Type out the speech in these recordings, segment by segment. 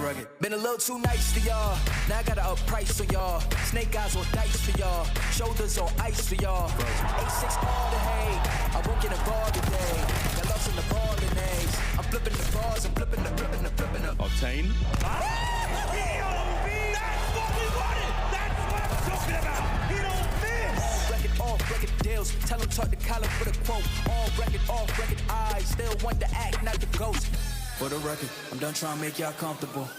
Røkkr. Been a little too nice to y'all. Now I gotta up price for y'all. Snake eyes on dice for y'all. Shoulders on ice for y'all. 8-6 all the hate. I won't get involved today. Got lost in the ball and A's. I'm flipping the bars. I'm flipping the Octane. That's what we wanted. That's what I'm talking about. He don't miss. Off record deals. Tell him talk to Colin with a quote. Off record eyes. Still want to act, not the ghost. For the record, I'm done trying to make y'all comfortable.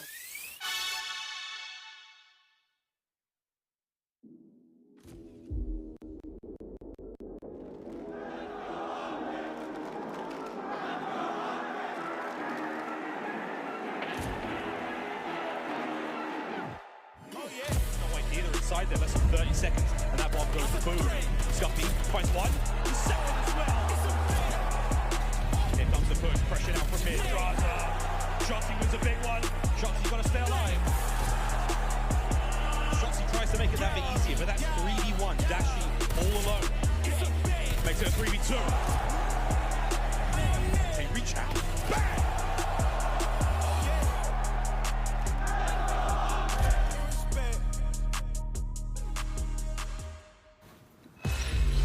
Inside there, less than 30 seconds, and that bomb goes to boom. Scumpy finds one, the second as well. Here comes the push, pressure out from mid. Shotzzy wins a big one. Shotzzy's got to stay alive. Shotzzy tries to make it that bit easier, but that's 3v1. Dashy all alone. Makes it a 3v2. They reach out. Bang!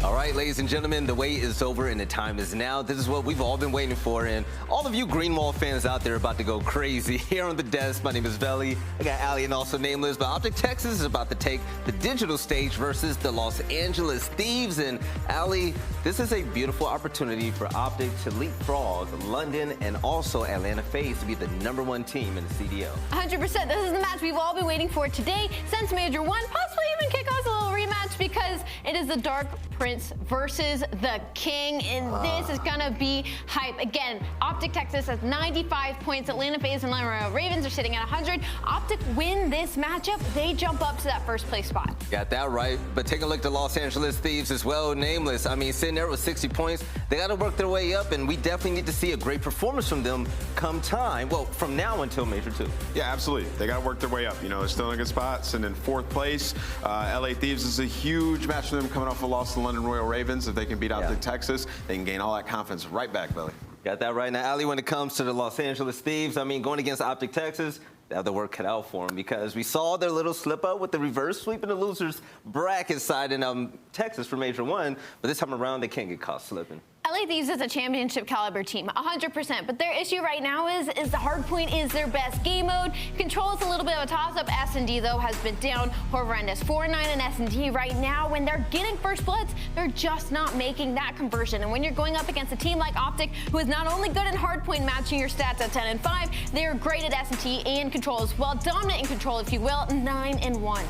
All right, ladies and gentlemen, the wait is over and the time is now. This is what we've all been waiting for, and all of you Greenwall fans out there are about to go crazy. Here on the desk, my name is aBeZy. I got aLLeY and also Nameless, but OpTic Texas is about to take the digital stage versus the Los Angeles Thieves. And aLLeY, this is a beautiful opportunity for OpTic to leapfrog London and also Atlanta FaZe to be the #1 team in the CDL. 100%. This is the match we've all been waiting for today since Major 1, possibly even kick off a little rematch because it is the Dark Prince versus the King, and this is gonna be hype. Again, OpTic Texas has 95 points. Atlanta FaZe and Royal Ravens are sitting at 100. OpTic win this matchup, they jump up to that first place spot. Got that right, but take a look at the Los Angeles Thieves as well. Nameless, I mean, sitting there with 60 points, they got to work their way up, and we definitely need to see a great performance from them come time, well, from now until Major 2. Yeah, absolutely. They got to work their way up. You know, they're still in a good spot, sitting in 4th place. LA Thieves is a huge match for them coming off a loss to London Royal Ravens. If they can beat OpTic Texas, they can gain all that confidence right back, Belly. Got that right. Now, aLLeY, when it comes to the Los Angeles Thieves, I mean, going against OpTic Texas, they have the work cut out for them because we saw their little slip up with the reverse sweep in the losers bracket side in Texas for Major 1, but this time around, they can't get caught slipping. LA Thieves is a championship caliber team, 100%, but their issue right now is the hardpoint is their best game mode. Control is a little bit of a toss-up. S&D, though, has been down horrendous. 4-9 in S&D right now. When they're getting first bloods, they're just not making that conversion. And when you're going up against a team like OpTic, who is not only good in hardpoint matching your stats at 10 and 5, they're great at S&T and control as well. Dominant in control, if you will, 9 and 1.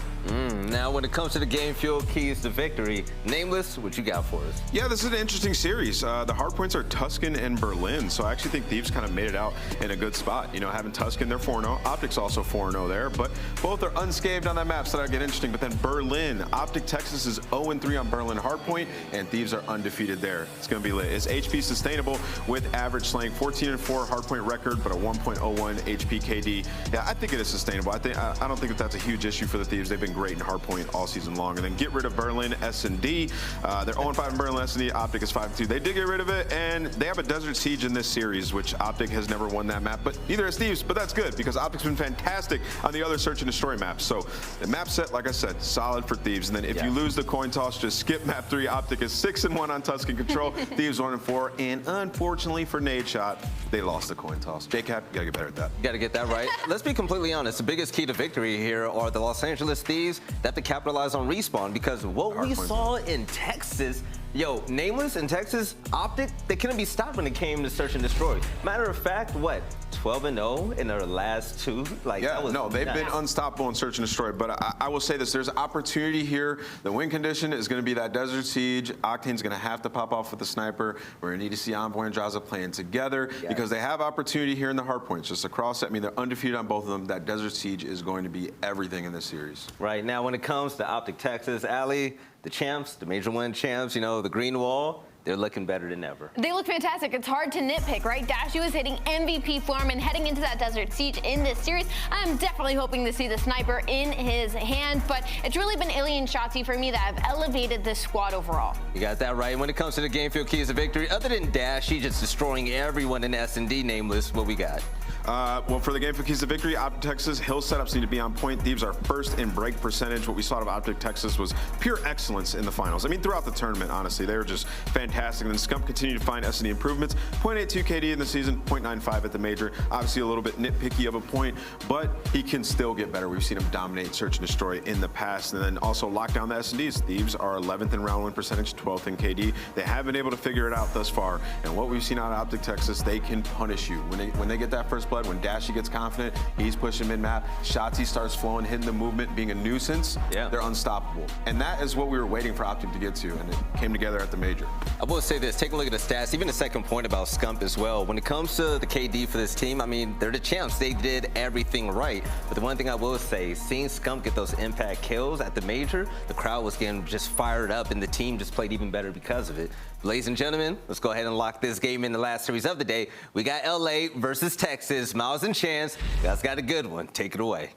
Now, when it comes to the game fuel keys to victory, Nameless, what you got for us? Yeah, this is an interesting series. The hard points are Tuscan and Berlin, so I actually think Thieves kind of made it out in a good spot. You know, having Tuscan, they're 4-0. OpTic's also 4-0 there, but both are unscathed on that map, so that'll get interesting. But then Berlin, OpTic Texas is 0-3 on Berlin hardpoint, and Thieves are undefeated there. It's going to be lit. Is HP sustainable with average slaying 14-4 hardpoint record, but a 1.01 HP KD? Yeah, I think it is sustainable. I don't think that's a huge issue for the Thieves. They've been great in hardpoint all season long. And then get rid of Berlin S&D. They're 0-5 in Berlin S&D. OpTic is 5-2. They did get rid of it, and they have a Desert Siege in this series, which OpTic has never won that map, but neither has Thieves, but that's good because OpTic's been fantastic on the other search and destroy maps. So the map set, like I said, solid for Thieves. And then if you lose the coin toss, just skip map 3. OpTic is 6-1 on Tuscan control. Thieves 1-4, and unfortunately for Nadeshot, they lost the coin toss. JCap, you gotta get better at that. You gotta get that right. Let's be completely honest. The biggest key to victory here are the Los Angeles Thieves. They have to capitalize on respawn because what we saw in Texas, yo, Nameless in Texas, OpTic, they couldn't be stopped when it came to search and destroy. Matter of fact, what? 12-0 in their last 2? Like, yeah, no, they've been unstoppable in search and destroy. But I will say this, there's opportunity here. The win condition is going to be that Desert Siege. Octane's going to have to pop off with the sniper. We're going to need to see Envoy and Jazza playing together because they have opportunity here in the hardpoints. Just across it, I mean, they're undefeated on both of them. That Desert Siege is going to be everything in this series. Right now, when it comes to OpTic Texas, aLLeY, the champs, the Major 1 champs, you know, the green wall, they're looking better than ever. They look fantastic. It's hard to nitpick, right? Dashy was hitting MVP form and heading into that Desert Siege in this series. I'm definitely hoping to see the sniper in his hand, but it's really been aLLeY and Shotzzy for me that have elevated this squad overall. You got that right. When it comes to the game field keys of victory, other than Dashy just destroying everyone in S&D, Nameless, what we got? Well, for the game for keys to victory, OpTic Texas, hill setups need to be on point. Thieves are first in break percentage. What we saw out of OpTic Texas was pure excellence in the finals. I mean, throughout the tournament, honestly, they were just fantastic. And then Scump continued to find S&D improvements. 0.82 KD in the season, 0.95 at the major. Obviously a little bit nitpicky of a point, but he can still get better. We've seen him dominate search and destroy in the past. And then also lock down the S&Ds. Thieves are 11th in round win percentage, 12th in KD. They have been able to figure it out thus far. And what we've seen out of OpTic Texas, they can punish you. When they get that first blood, when Dashy gets confident, he's pushing mid-map, Shotzzy starts flowing, hitting the movement, being a nuisance, they're unstoppable. And that is what we were waiting for OpTic to get to, and it came together at the major. I will say this, take a look at the stats, even the second point about Scump as well. When it comes to the KD for this team, I mean, they're the champs. They did everything right. But the one thing I will say, seeing Scump get those impact kills at the major, the crowd was getting just fired up, and the team just played even better because of it. Ladies and gentlemen, let's go ahead and lock this game in the last series of the day. We got LA versus Texas. Miles and Chance, you guys got a good one. Take it away.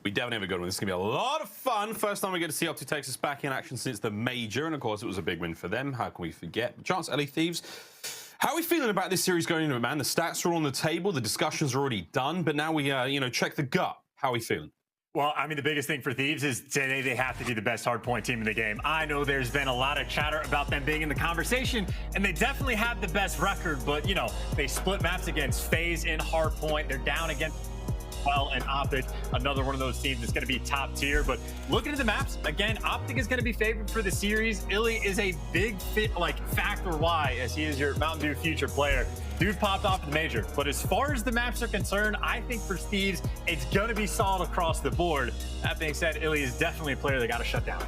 We definitely have a good one. This is going to be a lot of fun. First time we get to see OpTic Texas back in action since the major, and of course it was a big win for them. How can we forget? Chance, LA Thieves, how are we feeling about this series going into it, man? The stats are on the table, the discussions are already done, but now we, check the gut. How are we feeling? Well, I mean, the biggest thing for Thieves is today they have to be the best hardpoint team in the game. I know there's been a lot of chatter about them being in the conversation, and they definitely have the best record, but, they split maps against FaZe in hardpoint. They're down against and OpTic, another one of those teams that's going to be top tier. But looking at the maps, again, OpTic is going to be favored for the series. iLLeY is a big factor why, as he is your Mountain Dew future player. Dude popped off the major, but as far as the maps are concerned, I think for Thieves, it's going to be solid across the board. That being said, iLLeY is definitely a player they got to shut down.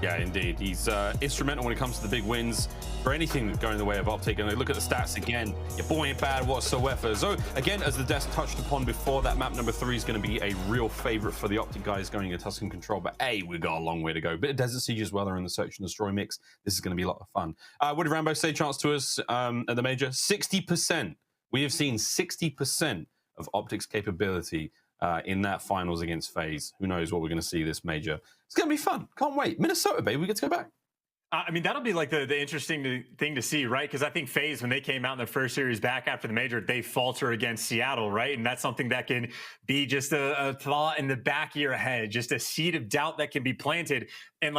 Yeah, indeed. He's instrumental when it comes to the big wins for anything going the way of OpTic. And they look at the stats again. Your boy ain't bad whatsoever. So, again, as the desk touched upon before, that map number 3 is going to be a real favorite for the OpTic guys going into Tuscan Control. But, we've got a long way to go. Bit of Desert Siege as well. They're in the Search and Destroy mix. This is going to be a lot of fun. What did Rambo say, Chance, to us at the major? 60%. We have seen 60% of OpTic's capability in that finals against FaZe. Who knows what we're going to see this major. It's going to be fun. Can't wait. Minnesota, baby. We get to go back. I mean, that'll be like the interesting thing to see, right? Because I think FaZe, when they came out in their first series back after the major, they falter against Seattle, right? And that's something that can be just a thought in the back of your head, just a seed of doubt that can be planted. And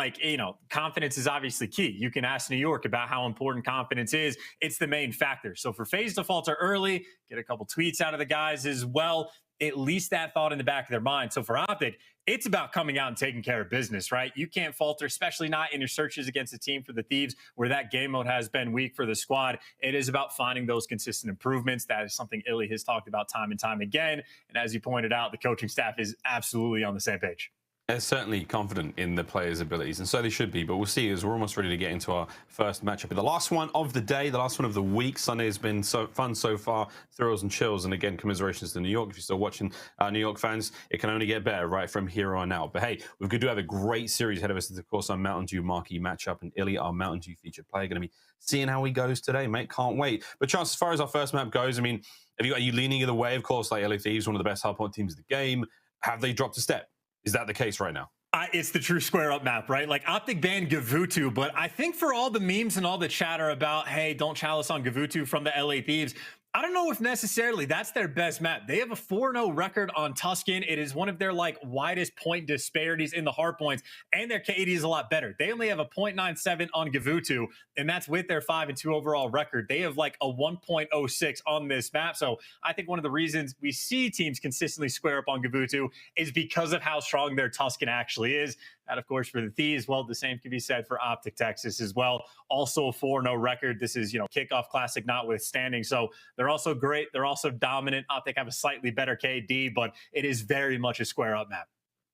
confidence is obviously key. You can ask New York about how important confidence is. It's the main factor. So for FaZe to falter early, get a couple tweets out of the guys as well, at least that thought in the back of their mind. So for OpTic, it's about coming out and taking care of business, right? You can't falter, especially not in your searches against a team for the Thieves where that game mode has been weak for the squad. It is about finding those consistent improvements. That is something iLLeY has talked about time and time again. And as you pointed out, the coaching staff is absolutely on the same page. They're certainly confident in the players' abilities, and so they should be. But we'll see as we're almost ready to get into our first matchup. The last one of the day, the last one of the week. Sunday has been so fun so far, thrills and chills. And again, commiserations to New York. If you're still watching, New York fans, it can only get better right from here on out. But hey, we're going to have a great series ahead of us. Of course, our Mountain Dew marquee matchup, and iLLeY, our Mountain Dew featured player, going to be seeing how he goes today, mate. Can't wait. But Chance, as far as our first map goes, I mean, are you leaning either way? Of course, like LA Thieves, one of the best hardpoint teams in the game. Have they dropped a step? Is that the case right now? It's the true square up map, right? Like OpTic banned Gavutu, but I think for all the memes and all the chatter about, hey, don't chalice on Gavutu from the LA Thieves, I don't know if necessarily that's their best map. They have a 4-0 record on Tuscan. It is one of their widest point disparities in the hard points, and their KD is a lot better. They only have a 0.97 on Gavutu, and that's with their 5-2 overall record. They have a 1.06 on this map. So I think one of the reasons we see teams consistently square up on Gavutu is because of how strong their Tuscan actually is. That, of course, for the Thieves, well, the same can be said for OpTic Texas as well. Also a 4-0 record. This is, kickoff classic notwithstanding. So they're also great. They're also dominant. OpTic have a slightly better KD, but it is very much a square up map.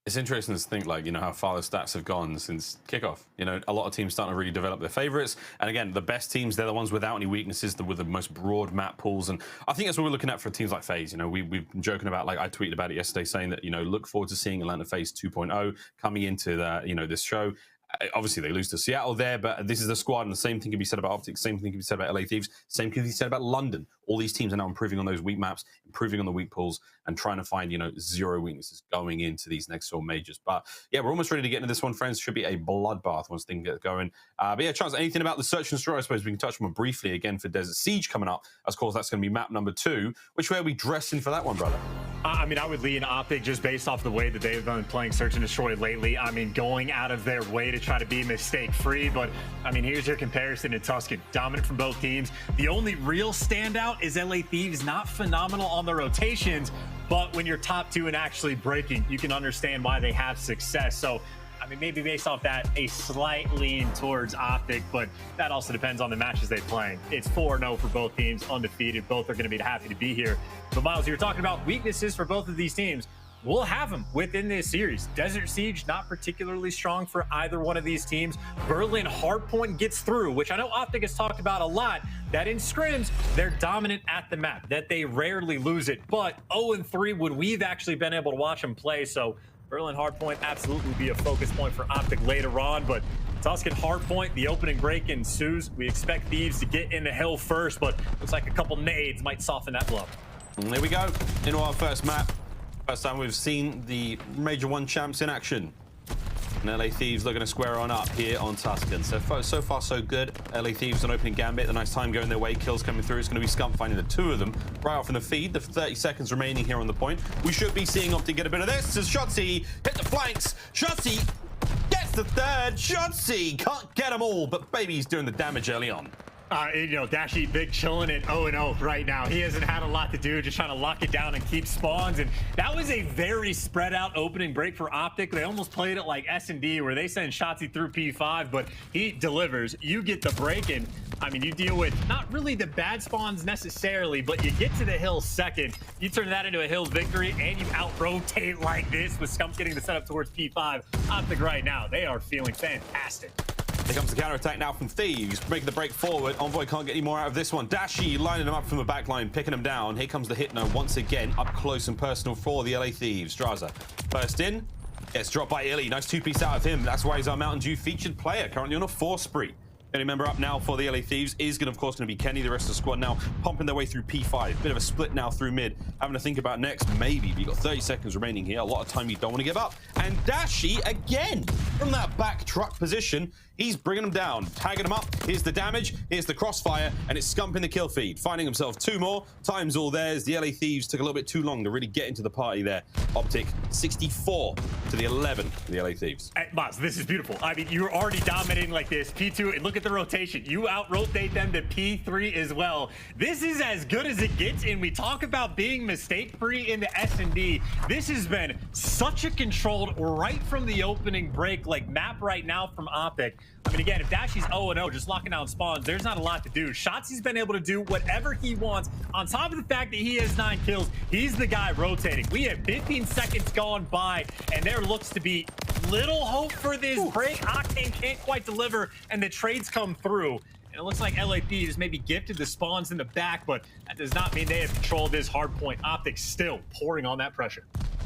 It's interesting to think, how far the stats have gone since kickoff. A lot of teams starting to really develop their favorites. And again, the best teams, they're the ones without any weaknesses, with the most broad map pools. And I think that's what we're looking at for teams like FaZe. We've been joking about, I tweeted about it yesterday, saying that, look forward to seeing Atlanta FaZe 2.0 coming into the, this show. Obviously, they lose to Seattle there, but this is the squad, and the same thing can be said about OpTic, same thing can be said about LA Thieves, same can be said about London. All these teams are now improving on those weak maps, improving on the weak pools, and trying to find, zero weaknesses going into these next 4 majors. But yeah, we're almost ready to get into this one, friends. Should be a bloodbath once things get going. But yeah, Chance, anything about the search and destroy? I suppose we can touch on briefly again for Desert Siege coming up. Of course, that's going to be map number 2. Which way are we dressing for that one, brother? I mean, I would lean OpTic just based off the way that they've been playing Search and Destroy lately. I mean, going out of their way to try to be mistake-free. But, I mean, here's your comparison to Tuscan. Dominant from both teams. The only real standout is LA Thieves. Not phenomenal on the rotations, but when you're top 2 and actually breaking, you can understand why they have success. So, I mean, maybe based off that, a slight lean towards OpTic, but that also depends on the matches they play. It's 4-0 for both teams, undefeated. Both are going to be happy to be here. But Miles, you're talking about weaknesses for both of these teams. We'll have them within this series. Desert Siege, not particularly strong for either one of these teams. Berlin Hardpoint gets through, which I know OpTic has talked about a lot, that in scrims, they're dominant at the map, that they rarely lose it. But 0-3 when we've actually been able to watch them play. So Berlin Hardpoint absolutely be a focus point for OpTic later on, but Tuscan Hardpoint, the opening break ensues. We expect Thieves to get in the hill first, but looks like a couple nades might soften that blow. And there we go, into our first map. First time we've seen the Major 1 champs in action. And LA Thieves looking to square on up here on Tuscan. So far, so good. LA Thieves on opening gambit. The nice time going their way. Kills coming through. It's going to be Scump finding the 2 of them right off in the feed. The 30 seconds remaining here on the point. We should be seeing OpTic get a bit of this. As Shotzzy hit the flanks. Shotzzy gets the 3rd. Shotzzy can't get them all, but baby's doing the damage early on. Dashy big chilling at 0-0 right now. He hasn't had a lot to do, just trying to lock it down and keep spawns. And that was a very spread out opening break for OpTic. They almost played it like S&D where they send Shotzzy through P5, but he delivers. You get the break, and I mean, you deal with not really the bad spawns necessarily, but you get to the hill second. You turn that into a hill victory, and you out-rotate like this with Scump getting the setup towards P5. OpTic right now, they are feeling fantastic. Here comes the counter-attack now from Thieves, making the break forward. Envoy can't get any more out of this one. Dashy lining them up from the back line, picking them down. Here comes the hit now once again, up close and personal for the LA Thieves. Straza first in, gets dropped by iLLeY. Nice 2-piece out of him. That's why he's our Mountain Dew featured player, currently on a 4 spree. Only member up now for the LA Thieves is of course going to be Kenny. The rest of the squad now pumping their way through P5. Bit of a split now through mid. Having to think about next, maybe. You've got 30 seconds remaining here. A lot of time you don't want to give up. And Dashy again from that back truck position. He's bringing them down, tagging them up. Here's the damage, here's the crossfire, and it's Scump in the kill feed. Finding himself 2 more. Time's all theirs. The LA Thieves took a little bit too long to really get into the party there. OpTic 64 to the 11 for the LA Thieves. Hey, Boss, this is beautiful. I mean, you're already dominating like this. P2, and look at the rotation. You out-rotate them to P3 as well. This is as good as it gets, and we talk about being mistake-free in the S&D. This has been such a controlled, right from the opening break, like map right now from OpTic. I mean, again, if Dashy's 0-0, just locking down spawns, there's not a lot to do. Shotzzy's been able to do whatever he wants. On top of the fact that he has 9 kills, he's the guy rotating. We have 15 seconds gone by, and there looks to be little hope for this break. Octane can't quite deliver, and the trades come through. And it looks like LA Thieves maybe gifted the spawns in the back, but that does not mean they have controlled this hard point. OpTic still pouring on that pressure.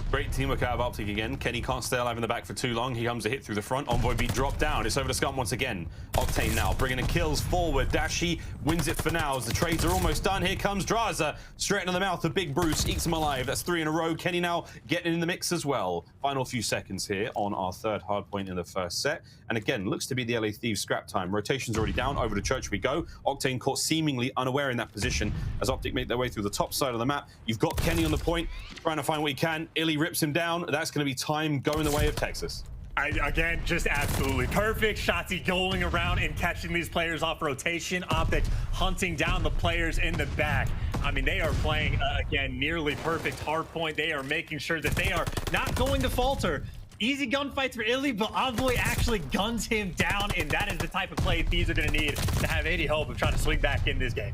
Great teamwork out of OpTic again. Kenny can't stay alive in the back for too long. He comes a hit through the front. Envoy beat dropped down. It's over to Scump once again. Octane now bringing the kills forward. Dashy wins it for now as the trades are almost done. Here comes Draza straight into the mouth of Big Bruce. Eats him alive. That's 3 in a row. Kenny now getting in the mix as well. Final few seconds here on our 3rd hard point in the first set. And again, looks to be the LA Thieves scrap time. Rotation's already down. Over to Church we go. Octane caught seemingly unaware in that position as OpTic make their way through the top side of the map. You've got Kenny on the point, trying to find what he can. iLLeY rips him down. That's going to be time going the way of Texas. Again, just absolutely perfect. Shotzzy going around and catching these players off rotation. OpTic hunting down the players in the back. I mean, they are playing, again, nearly perfect hard point. They are making sure that they are not going to falter. Easy gunfights for iLLeY, but Envoy actually guns him down, and that is the type of play Thieves are going to need to have any hope of trying to swing back in this game.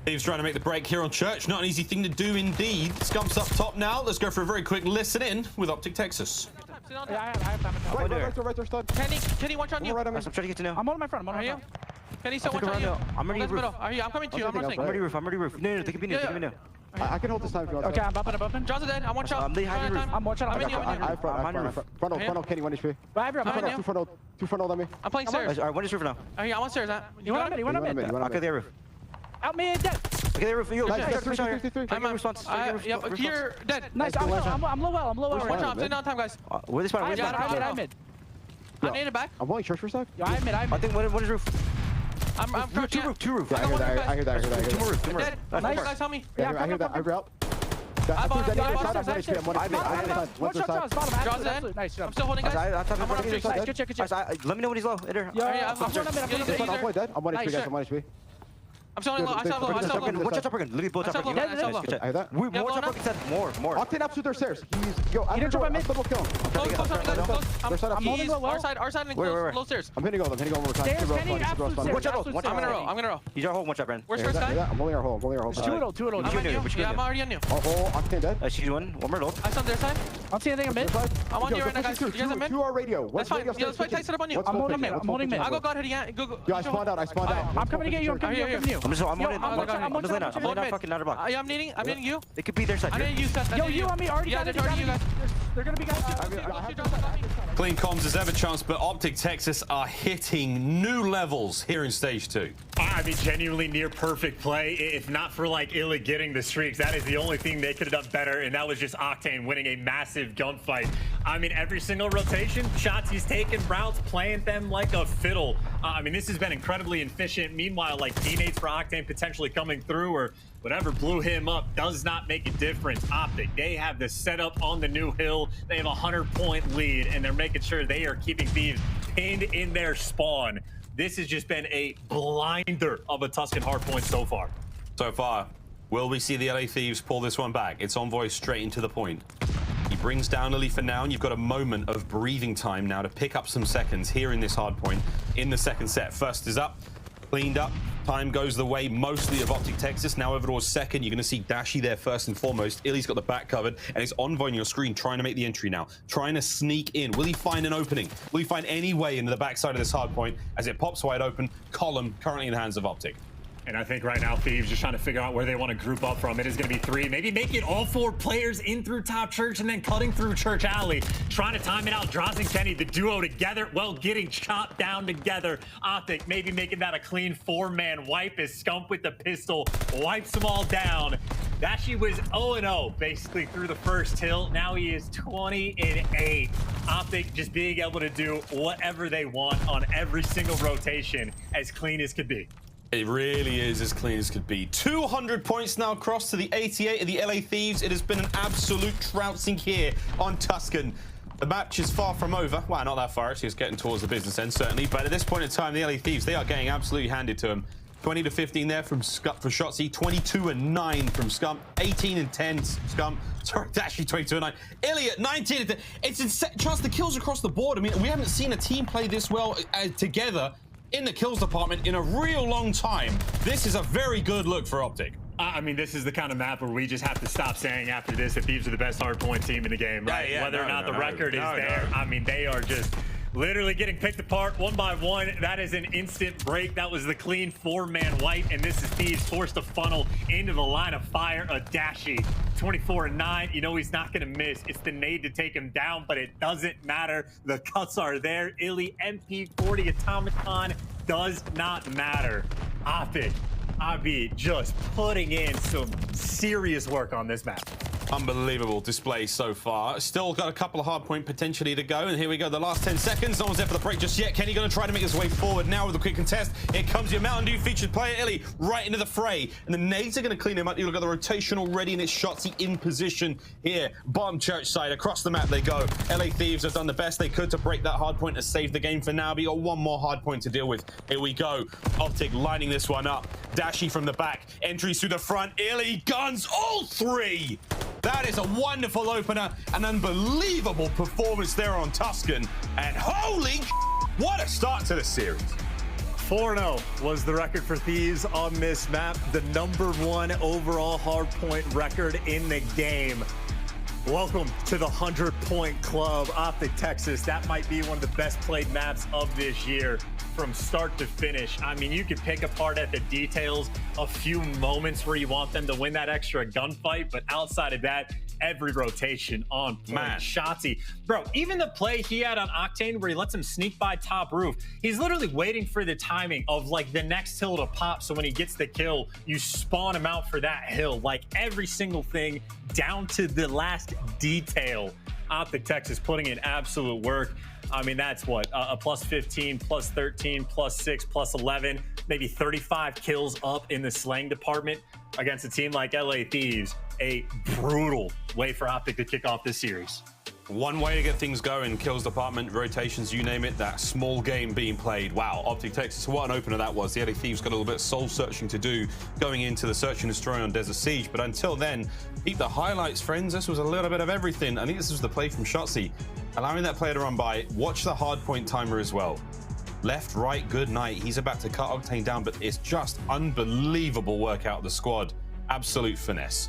Thieves trying to make the break here on Church. Not an easy thing to do indeed. Scump's up top now. Let's go for a very quick listen in with OpTic Texas. I have time. Right there, stud. Kenny, one shot you. I'm trying to get to know. I'm on my front. I'm on my front. Kenny, so one shot you. I'm already roof. I'm coming to you. I'm rushing. I'm already roof. No, they can be new. I can hold this time if you want. Okay, I'm bumping. John's dead. I'm one shot. I'm one shot. I'm in you. I have front, Kenny, 1 HP. Two front on me. I'm playing stairs. Alright, one is roof now. I'm on stairs. You want me? Okay, there roof. Out me, dead. Okay, there roof. You. I'm on response. You're dead. Nice. I'm low well. One shot. Stay down time, guys. Where this spot? I'm mid. I need it back. I'm going church for a sec. Yeah, I'm mid. I think one is roof. I'm two roof. I hear that. Two more roof. Nice. Guys, help me. Yeah, I hear that. I hear out. John's dead. Nice. I'm still holding, guys. I'm on streak. Good check. Let me know when he's low. Yeah, I'm going I'm dead. I'm 1 HP, guys. I'm 1 HP. I'm still low. I still low. Watch out, top broken. Literally both top broken. I hear that. More top broken said more. Octane up to their stairs. He didn't jump at mid. Double kill. I'm holding low. Our side and close. Low stairs. I'm hitting all one more time. Stairs, Kenny, absolute Watch out. I'm gonna roll. He's our hole. Watch out, Brandon. Where's first guy? I'm holding our hole. Two at all. Yeah, I'm already on you. Oh, Octane dead. She's one more low. I saw their side. I don't see anything in mid. I'm on you right now, guys. You guys are mid? Two are radio. That's fine. Let's play tight setup on you. I'm holding mid. I'll go God hoodie. Yo, I spawned out. I'm coming to get you. I'm coming to you. I'm laying out. I'm laying fucking out of box. I'm needing you. It could be their side. I need you, Seth. Yo, you on me already. Yeah, they're already you guys. They're gonna be guys. Clean comms as ever, chance, but OpTic Texas are hitting new levels here in stage 2. I mean, genuinely near perfect play. If not for like iLLeY getting the streaks, that is the only thing they could have done better, and that was just Octane winning a massive gunfight. I mean, every single rotation, Shotzzy's taking routes, playing them like a fiddle. I mean, this has been incredibly efficient. Meanwhile, like teammates for Octane potentially coming through or whatever blew him up does not make a difference. OpTic, they have the setup on the new hill. They have a 100-point lead, and they're making sure they are keeping Thieves pinned in their spawn. This has just been a blinder of a Tuscan hardpoint so far. So far, will we see the LA Thieves pull this one back? It's Envoy straight into the point. He brings down iLLeY for now, and you've got a moment of breathing time now to pick up some seconds here in this hardpoint in the second set. First is up, cleaned up. Time goes the way mostly of OpTic Texas. Now over towards second, you're going to see Dashy there first and foremost. iLLeY's got the back covered, and it's Envoy on your screen trying to make the entry now, trying to sneak in. Will he find an opening? Will he find any way into the backside of this hard point as it pops wide open? Column currently in the hands of OpTic. And I think right now, Thieves just trying to figure out where they want to group up from. It is going to be 3. Maybe make it all 4 players in through top church and then cutting through TJHaly. Trying to time it out. Draws and Kenny, the duo together. Well, getting chopped down together. OpTic maybe making that a clean 4-man wipe as Scump with the pistol wipes them all down. Dashy was 0-0 basically through the first hill. Now he is 20-8. OpTic just being able to do whatever they want on every single rotation as clean as could be. It really is as clean as could be. 200 points now across to the 88 of the LA Thieves. It has been an absolute trouncing here on Tuscan. The match is far from over. Well, not that far. Actually, it's getting towards the business end, certainly. But at this point in time, the LA Thieves, they are getting absolutely handed to them. 20-15 there from Scump for Shotzzy. 22-9 from Scump. 18-10 Scump. Sorry, Dashy 22-9. iLLeY at 19. It's insane. Chance the kills across the board. I mean, we haven't seen a team play this well together in the kills department in a real long time. This is a very good look for OpTic. I mean, this is the kind of map where we just have to stop saying after this that Thieves are the best hardpoint team in the game, right? Whether or not the record is there. I mean, they are just literally getting picked apart one by one. That is an instant break. That was the clean 4-man wipe, and this is Thieves forced to funnel into the line of fire. A Dashy 24-9. You know he's not going to miss. It's the nade to take him down, but it doesn't matter. The cuts are there. iLLeY MP40 Automaton does not matter. OpTic, aBeZy just putting in some serious work on this map. Unbelievable display so far. Still got a couple of hard point potentially to go, and here we go, the last 10 seconds. No one's there for the break just yet. Kenny gonna try to make his way forward now with a quick contest. Here comes your Mountain Dew featured player, iLLeY, right into the fray, and the nades are gonna clean him up. You've got the rotation already, and it's Shotzzy in position here. Bottom church side, across the map they go. LA Thieves have done the best they could to break that hard point to save the game for now, but you got one more hard point to deal with. Here we go. OpTic lining this one up. Dashy from the back, entries through the front. iLLeY guns all 3. That is a wonderful opener, an unbelievable performance there on Tuscan, and holy what a start to the series. 4-0 was the record for Thieves on this map, the #1 overall hardpoint record in the game. Welcome to the 100-point club, OpTic Texas. That might be one of the best played maps of this year from start to finish. I mean, you can pick apart at the details a few moments where you want them to win that extra gunfight, but outside of that, every rotation on point. Man. Shotzzy, bro, even the play he had on Octane where he lets him sneak by top roof, he's literally waiting for the timing of like the next hill to pop, so when he gets the kill, you spawn him out for that hill. Like every single thing down to the last detail. OpTic Texas putting in absolute work. I mean, that's what, a plus 15, plus 13, plus 6, plus 11, maybe 35 kills up in the slaying department against a team like LA Thieves. A brutal way for OpTic to kick off this series. One way to get things going, kills department, rotations, you name it, that small game being played. Wow, OpTic Texas, what an opener that was. The LA Thieves got a little bit of soul searching to do going into the search and destroy on Desert Siege. But until then, keep the highlights, friends. This was a little bit of everything. I think this was the play from Shotzzy, allowing that player to run by. Watch the hard point timer as well. Left, right, good night. He's about to cut Octane down, but it's just unbelievable work out of the squad. Absolute finesse.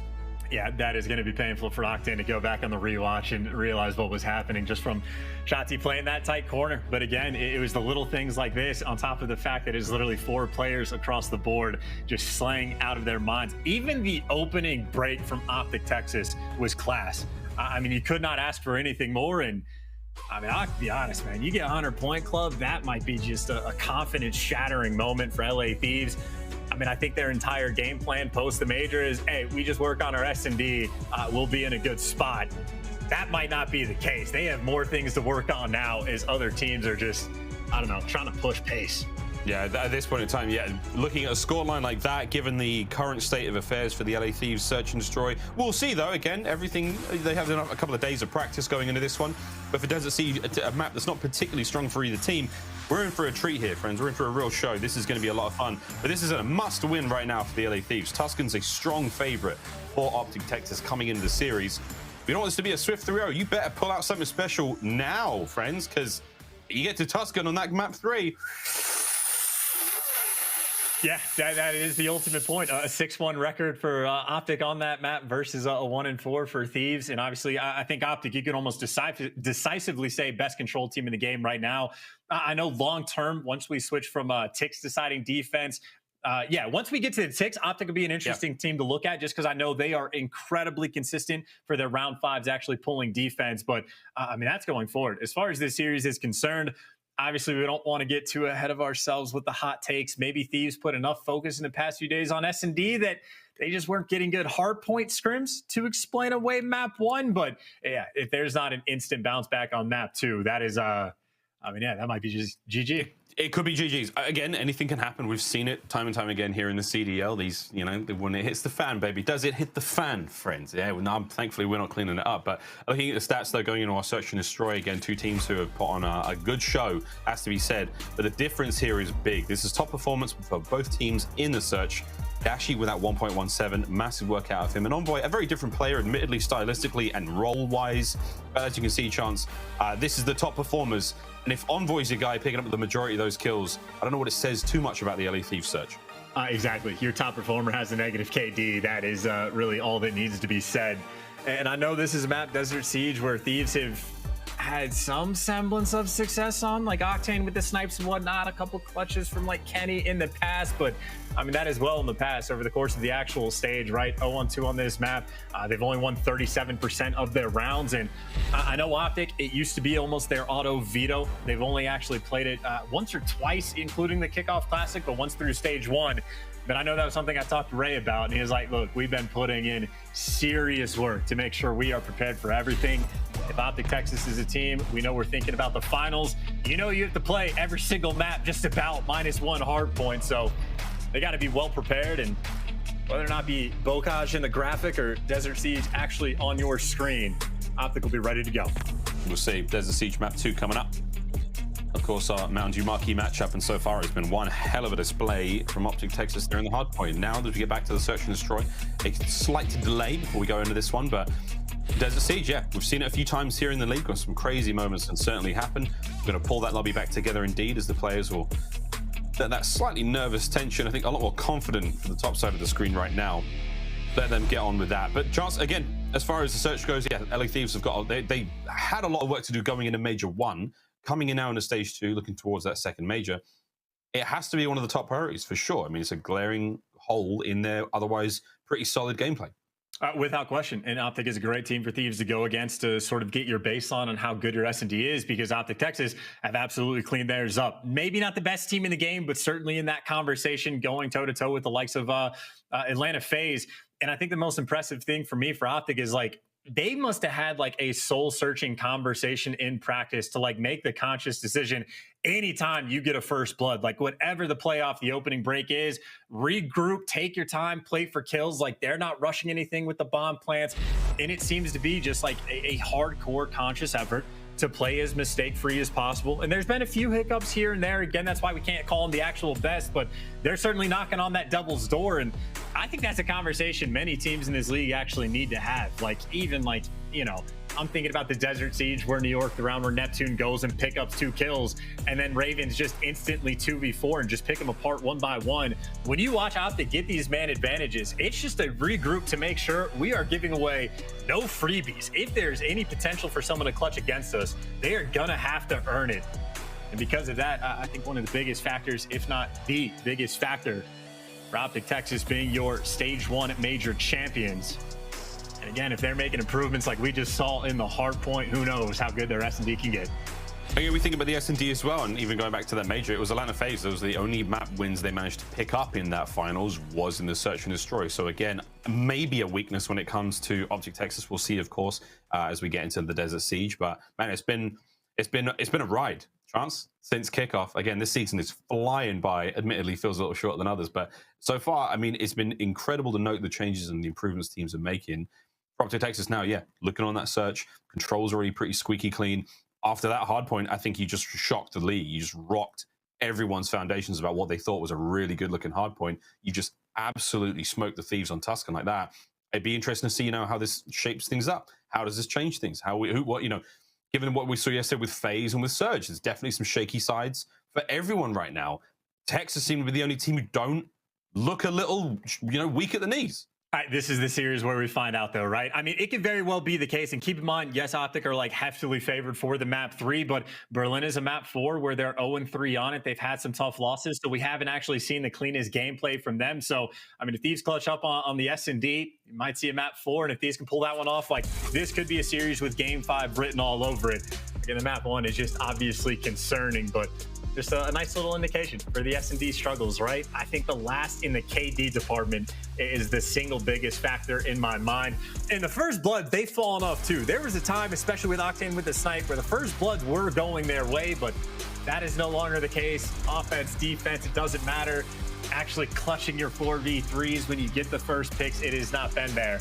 Yeah, that is going to be painful for Octane to go back on the rewatch and realize what was happening just from Shotzzy playing that tight corner. But again, it was the little things like this on top of the fact that it's literally 4 players across the board just slaying out of their minds. Even the opening break from OpTic Texas was class. I mean, you could not ask for anything more. And I mean, I'll be honest, man, you get 100-point club, that might be just a confidence-shattering moment for LA Thieves. I mean, I think their entire game plan post the major is, hey, we just work on our S&D, we'll be in a good spot. That might not be the case. They have more things to work on now as other teams are just, I don't know, trying to push pace. Yeah, at this point in time, yeah, looking at a scoreline like that, given the current state of affairs for the LA Thieves search and destroy, we'll see though. Again, everything, they have a couple of days of practice going into this one, but for Desert Siege, a map that's not particularly strong for either team, we're in for a treat here, friends. We're in for a real show. This is going to be a lot of fun, but this is a must-win right now for the LA Thieves. Tuscan's a strong favorite for OpTic Texas coming into the series. If you don't want this to be a swift 3-0, you better pull out something special now, friends, because you get to Tuscan on that map 3. Yeah, that is the ultimate point. A 6-1 record for OpTic on that map versus a 1-4 for Thieves. And obviously, I think OpTic, you can almost decisively say best control team in the game right now. I know long-term, once we switch from Ticks deciding defense, yeah, once we get to the Ticks, OpTic will be an interesting team to look at just because I know they are incredibly consistent for their round 5s actually pulling defense. But, I mean, that's going forward. As far as this series is concerned, obviously, we don't want to get too ahead of ourselves with the hot takes. Maybe Thieves put enough focus in the past few days on S&D that they just weren't getting good hard point scrims to explain away map 1. But yeah, if there's not an instant bounce back on map 2, that is, I mean, yeah, that might be just GG. It could be GG's. Again, anything can happen. We've seen it time and time again here in the CDL. These, you know, when it hits the fan, baby, does it hit the fan, friends? Yeah, well, no, thankfully we're not cleaning it up. But looking at the stats, though, going into our search and destroy, again, 2 teams who have put on a good show, has to be said. But the difference here is big. This is top performance for both teams in the search. Dashy with that 1.17, massive work out of him. And Envoy, a very different player, admittedly, stylistically and role-wise. But as you can see, Chance, this is the top performers. And if Envoy's your guy picking up the majority of those kills, I don't know what it says too much about the LA Thieves search. Exactly. Your top performer has a negative KD. That is really all that needs to be said. And I know this is a map, Desert Siege, where Thieves have had some semblance of success on, like Octane with the snipes and whatnot, a couple clutches from like Kenny in the past, but I mean, that is well in the past over the course of the actual stage, right? 0-2 on this map. They've only won 37% of their rounds, and I know OpTic, it used to be almost their auto veto. They've only actually played it once or twice, including the Kickoff Classic, but once through stage 1. But I know that was something I talked to Ray about, and he was like, look, we've been putting in serious work to make sure we are prepared for everything. If OpTic Texas is a team, we know we're thinking about the finals. You know you have to play every single map just about -1 hard point, so they got to be well prepared, and whether or not be Bocage in the graphic or Desert Siege actually on your screen, OpTic will be ready to go. We'll see. Desert Siege map 2 coming up. Of course, our Mountain Dew Marquee matchup, and so far it's been one hell of a display from OpTic Texas there in the hard point. Now, as we get back to the search and destroy, a slight delay before we go into this one, but Desert Siege, yeah, we've seen it a few times here in the league, got some crazy moments and certainly happen. We're going to pull that lobby back together indeed, as the players will, that slightly nervous tension, I think a lot more confident for the top side of the screen right now. Let them get on with that. But Chance, again, as far as the search goes, yeah, LA Thieves have got, they had a lot of work to do going into Major 1, coming in now into Stage 2, looking towards that second Major. It has to be one of the top priorities for sure. I mean, it's a glaring hole in their otherwise pretty solid gameplay. Without question. And OpTic is a great team for Thieves to go against to sort of get your baseline on how good your S&D is, because OpTic Texas have absolutely cleaned theirs up. Maybe not the best team in the game, but certainly in that conversation, going toe-to-toe with the likes of Atlanta FaZe. And I think the most impressive thing for me for OpTic is, like, they must have had like a soul-searching conversation in practice to like make the conscious decision anytime you get a first blood, like whatever the playoff, the opening break is, regroup, take your time, play for kills. Like, they're not rushing anything with the bomb plants. And it seems to be just like a hardcore conscious effort to play as mistake-free as possible. And there's been a few hiccups here and there. Again, that's why we can't call them the actual best, but they're certainly knocking on that devil's door. And I think that's a conversation many teams in this league actually need to have. Like, even like, you know, I'm thinking about the Desert Siege where New York, the round where Neptune goes and pick up 2 kills, and then Ravens just instantly 2v4 and just pick them apart one by one. When you watch OpTic get these man advantages, it's just a regroup to make sure we are giving away no freebies. If there's any potential for someone to clutch against us, they are gonna have to earn it. And because of that, I think one of the biggest factors, if not the biggest factor, for OpTic Texas being your Stage 1 Major champions. And again, if they're making improvements like we just saw in the hard point, who knows how good their S&D can get. Okay, we think about the S&D as well, and even going back to that Major, it was Atlanta FaZe. Those were the only map wins they managed to pick up in that finals was in the Search and Destroy. So again, maybe a weakness when it comes to OpTic Texas. We'll see, of course, as we get into the Desert Siege. But man, it's been a ride, Chance, since kickoff. Again, this season is flying by. Admittedly, feels a little shorter than others, but so far, I mean, it's been incredible to note the changes and the improvements teams are making. OpTic Texas now, yeah, looking on that search, controls already pretty squeaky clean. After that hard point, I think you just shocked the league. You just rocked everyone's foundations about what they thought was a really good looking hard point. You just absolutely smoked the Thieves on Tuscan like that. It'd be interesting to see, you know, how this shapes things up. How does this change things? What, you know, given what we saw yesterday with FaZe and with Surge, there's definitely some shaky sides for everyone right now. Texas seem to be the only team who don't look a little, you know, weak at the knees. All right, this is the series where we find out, though, right? I mean, it could very well be the case. And keep in mind, yes, OpTic are like heftily favored for the map 3, but Berlin is a map 4 where they're 0-3 on it. They've had some tough losses, so we haven't actually seen the cleanest gameplay from them. So, I mean, if Thieves clutch up on the S&D, you might see a map 4, and if Thieves can pull that one off, like, this could be a series with Game 5 written all over it. Again, the map 1 is just obviously concerning, but just a nice little indication for the S&D struggles, right? I think the last in the KD department is the single biggest factor in my mind. In the first blood, they've fallen off too. There was a time, especially with Octane with the snipe, where the first bloods were going their way, but that is no longer the case. Offense, defense, it doesn't matter. Actually clutching your 4v3s when you get the first picks, it has not been there.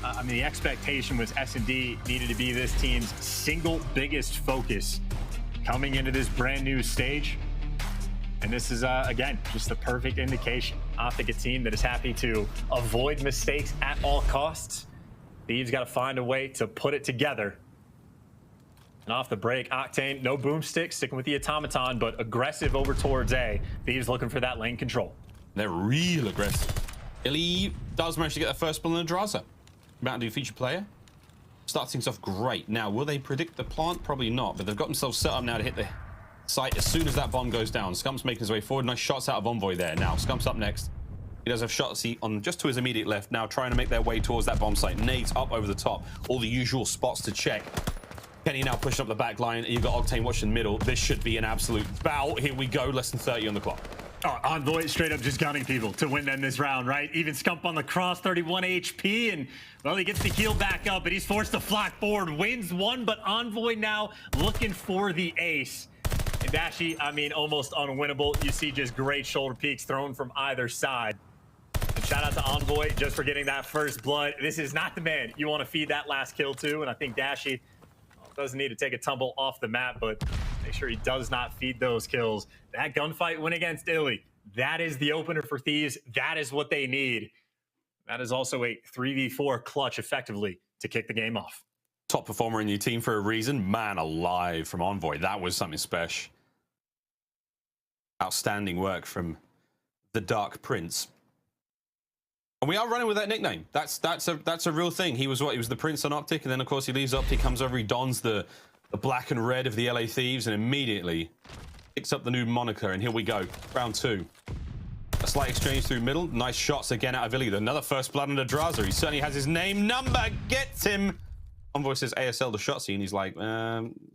I mean, the expectation was S&D needed to be this team's single biggest focus coming into this brand new stage. And this is, again, just the perfect indication. OpTic, a team that is happy to avoid mistakes at all costs. Thieves got to find a way to put it together. And off the break, Octane, no boomstick, sticking with the automaton, but aggressive over towards A. Thieves looking for that lane control. They're real aggressive. iLLeY does manage to get their first ball in the Draza. About to do feature player. Starts things off great. Now, will they predict the plant? Probably not, but they've got themselves set up now to hit the site as soon as that bomb goes down. Scump's making his way forward. Nice shots out of Envoy there. Now, Scump's up next. He does have Shotzzy on just to his immediate left, now trying to make their way towards that bomb site. Nades up over the top. All the usual spots to check. Kenny now pushing up the back line. You've got Octane watching middle. This should be an absolute bout. Here we go. Less than 30 on the clock. Oh, Envoy straight up just gunning people to win them this round, right? Even Scump on the cross, 31 HP, and, well, he gets the heal back up, but he's forced to flock forward. Wins one, but Envoy now looking for the ace. And Dashy, I mean, almost unwinnable. You see just great shoulder peeks thrown from either side. And shout out to Envoy just for getting that first blood. This is not the man you want to feed that last kill to, and I think Dashy doesn't need to take a tumble off the map, but make sure he does not feed those kills. That gunfight win against iLLeY. That is the opener for Thieves. That is what they need. That is also a 3v4 clutch effectively to kick the game off. Top performer in your team for a reason. Man alive from Envoy. That was something special. Outstanding work from the Dark Prince. And we are running with that nickname. That's a real thing. He was what? He was the Prince on OpTic, and then of course he leaves OpTic, comes over, he dons the black and red of the LA Thieves, and immediately picks up the new moniker. And here we go, round 2. A slight exchange through middle. Nice shots again out of iLLeY. Another first blood under Draza. He certainly has his name number. Gets him. Envoy says ASL to Shotzzy, and he's like,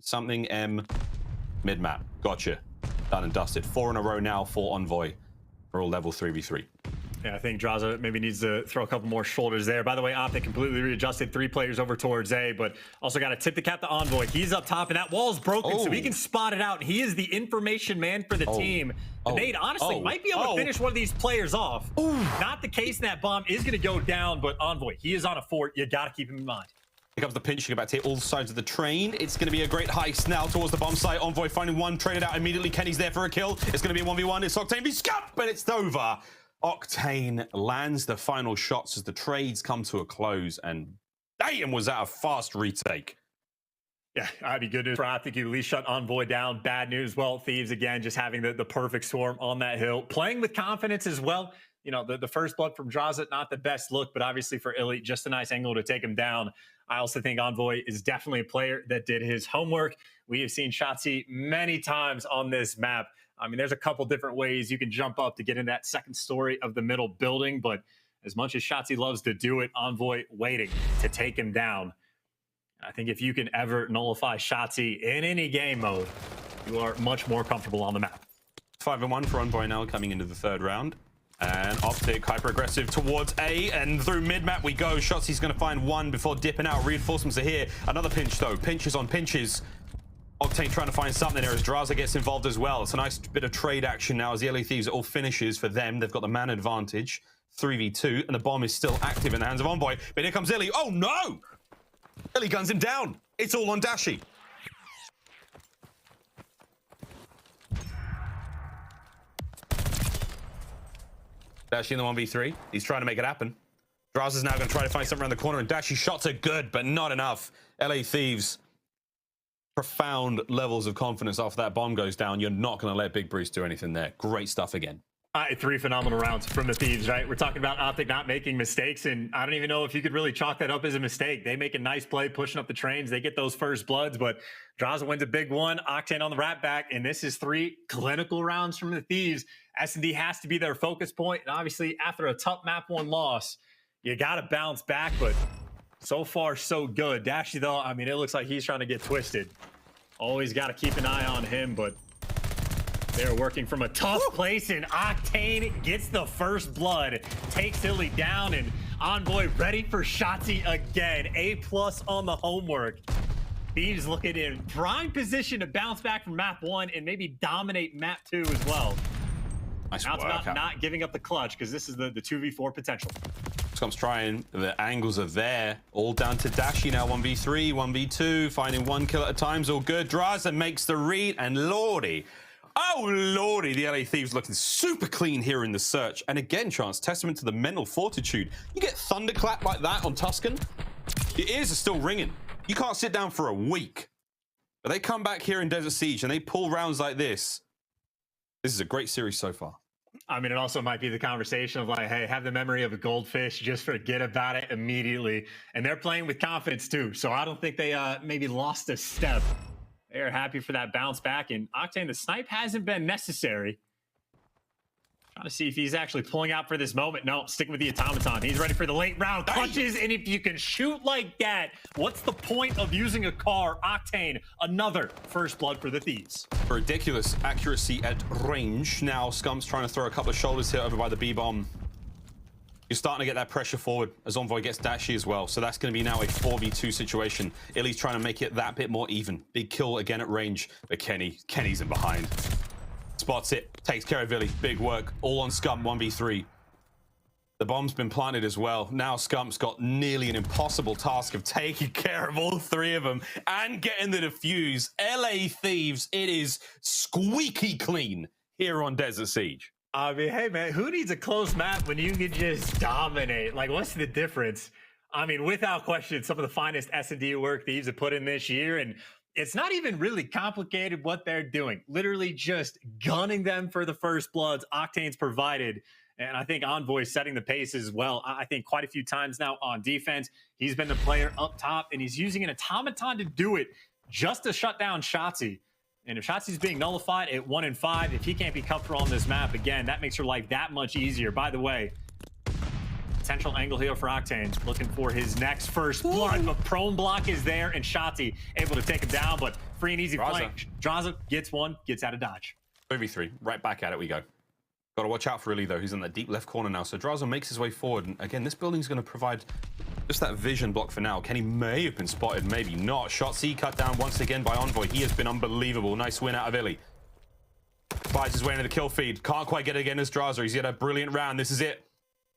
something M mid map. Gotcha. Done and dusted. 4 in a row now for Envoy. We're all level 3v3. Yeah, I think Draza maybe needs to throw a couple more shoulders there. By the way, OpTic completely readjusted 3 players over towards A, but also got to tip the cap to Envoy. He's up top, and that wall's broken, so he can spot it out. He is the information man for the team. The nade, honestly, might be able to finish one of these players off. Not the case, and that bomb is going to go down, but Envoy, he is on a fort. You got to keep him in mind. Here comes the pinching, about to hit all sides of the train. It's going to be a great heist now towards the bomb site. Envoy finding one, traded out immediately. Kenny's there for a kill. It's going to be a 1v1. It's Octane v Scump, but it's over. Octane lands the final shots as the trades come to a close, and damn, was that a fast retake. Yeah, that'd be good news for OpTic. You at least shut Envoy down. Bad news, well, Thieves, again, just having the perfect swarm on that hill. Playing with confidence as well. You know, the first blood from Draza, not the best look, but obviously for iLLeY, just a nice angle to take him down. I also think Envoy is definitely a player that did his homework. We have seen Shotzzy many times on this map. I mean, there's a couple different ways you can jump up to get in that second story of the middle building, but as much as Shotzzy loves to do it, Envoy waiting to take him down. I think if you can ever nullify Shotzzy in any game mode, you are much more comfortable on the map. 5-1 for Envoy now coming into the 3rd round. And OpTic hyper-aggressive towards A, and through mid-map we go. Shotzzy's going to find one before dipping out. Reinforcements are here. Another pinch, though. Pinches on pinches. Octane trying to find something there as Draza gets involved as well. It's a nice bit of trade action now as the LA Thieves, it all finishes for them. They've got the man advantage, 3v2, and the bomb is still active in the hands of Envoy. But here comes iLLeY. Oh, no! iLLeY guns him down. It's all on Dashy. Dashy in the 1v3. He's trying to make it happen. Draza's now going to try to find something around the corner, and Dashy shots are good, but not enough. LA Thieves, profound levels of confidence after that bomb goes down. You're not going to let Big Bruce do anything there. Great stuff again. 3 phenomenal rounds from the Thieves, right? We're talking about OpTic not making mistakes, and I don't even know if you could really chalk that up as a mistake. They make a nice play, pushing up the trains. They get those first bloods, but Draza wins a big one. Octane on the rat back, and this is 3 clinical rounds from the Thieves. S&D has to be their focus point, and obviously after a tough map 1 loss, you got to bounce back, but so far so good. Dashy, though, I mean, it looks like he's trying to get twisted. Always got to keep an eye on him, but they're working from a tough place, and Octane gets the first blood, takes iLLeY down, and Envoy ready for Shotzzy again. A+ on the homework. Thieves looking in prime position to bounce back from map 1 and maybe dominate map 2 as well. Nice now it's work, about not giving up the clutch, because this is the 2v4 potential. Scump's trying. The angles are there. All down to Dashy now. 1v3, 1v2, finding 1 kill at a time is all good. Draza makes the read, and lordy. Oh, lordy, the LA Thieves looking super clean here in the search. And again, Chance, testament to the mental fortitude. You get thunderclap like that on Tuscan, your ears are still ringing. You can't sit down for a week. But they come back here in Desert Siege and they pull rounds like this. This is a great series so far. I mean, it also might be the conversation of like, hey, have the memory of a goldfish, just forget about it immediately. And they're playing with confidence too. So I don't think they maybe lost a step. They're happy for that bounce back. And Octane, the snipe hasn't been necessary. Trying to see if he's actually pulling out for this moment. No, sticking with the automaton. He's ready for the late round clutches. And if you can shoot like that, what's the point of using a car? Octane, another first blood for the Thieves. Ridiculous accuracy at range. Now Scump's trying to throw a couple of shoulders here over by the B-bomb. You're starting to get that pressure forward as Envoy gets Dashy as well. So that's going to be now a 4v2 situation. iLLeY's trying to make it that bit more even. Big kill again at range. But Kenny's in behind. Spots it, takes care of iLLeY. Big work. All on Scump, 1v3. The bomb's been planted as well. Now Scump's got nearly an impossible task of taking care of all 3 of them and getting the defuse. LA Thieves, it is squeaky clean here on Desert Siege. I mean, hey, man, who needs a close map when you can just dominate? Like, what's the difference? I mean, without question, some of the finest S&D work Thieves have put in this year, and it's not even really complicated what they're doing. Literally just gunning them for the first bloods. Octane's provided And I think Envoy setting the pace as well. I think quite a few times now on defense, he's been the player up top, and he's using an automaton to do it just to shut down Shotzzy. And if Shotzzy's being nullified at 1 and 5, if he can't be comfortable on this map, again, that makes your life that much easier. By the way, potential angle here for Octane, looking for his next first blood, but prone block is there, and Shotzzy able to take him down, but free and easy flank. Draza gets one, gets out of dodge. 3v3, right back at it we go. Got to watch out for iLLeY, though. He's in that deep left corner now. So Draza makes his way forward. And again, this building's going to provide just that vision block for now. Kenny may have been spotted, maybe not. Shotzzy cut down once again by Envoy. He has been unbelievable. Nice win out of iLLeY. Finds his way into the kill feed. Can't quite get it again as Draza. He's had a brilliant round. This is it.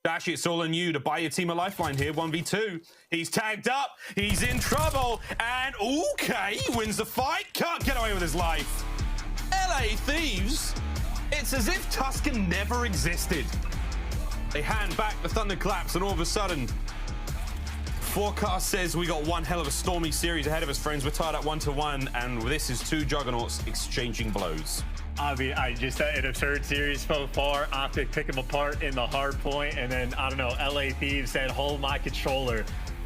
Dashy, it's all on you to buy your team a lifeline here. 1v2. He's tagged up. He's in trouble. And okay, he wins the fight. Can't get away with his life. LA Thieves. It's as if Tuscan never existed. They hand back the thunderclaps, and all of a sudden, forecast says we got one hell of a stormy series ahead of us, friends. We're tied at 1-1, and this is two juggernauts exchanging blows. I mean, just an absurd series so far. OpTic pick him apart in the hard point, and then, I don't know, LA Thieves said, hold my controller,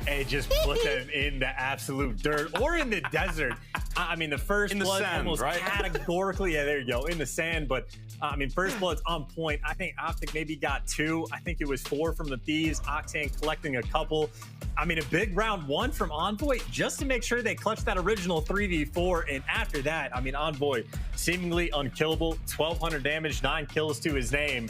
and just put them in the absolute dirt or in the desert. I mean, the first blood sand, almost right? Categorically, yeah, there you go, in the sand. But I mean, first blood's on point. I think OpTic maybe got 2. I think it was 4 from the Thieves. Octane collecting a couple. I mean, a big round 1 from Envoy just to make sure they clutched that original 3v4. And after that, I mean, Envoy seemingly unkillable, 1,200 damage, 9 kills to his name.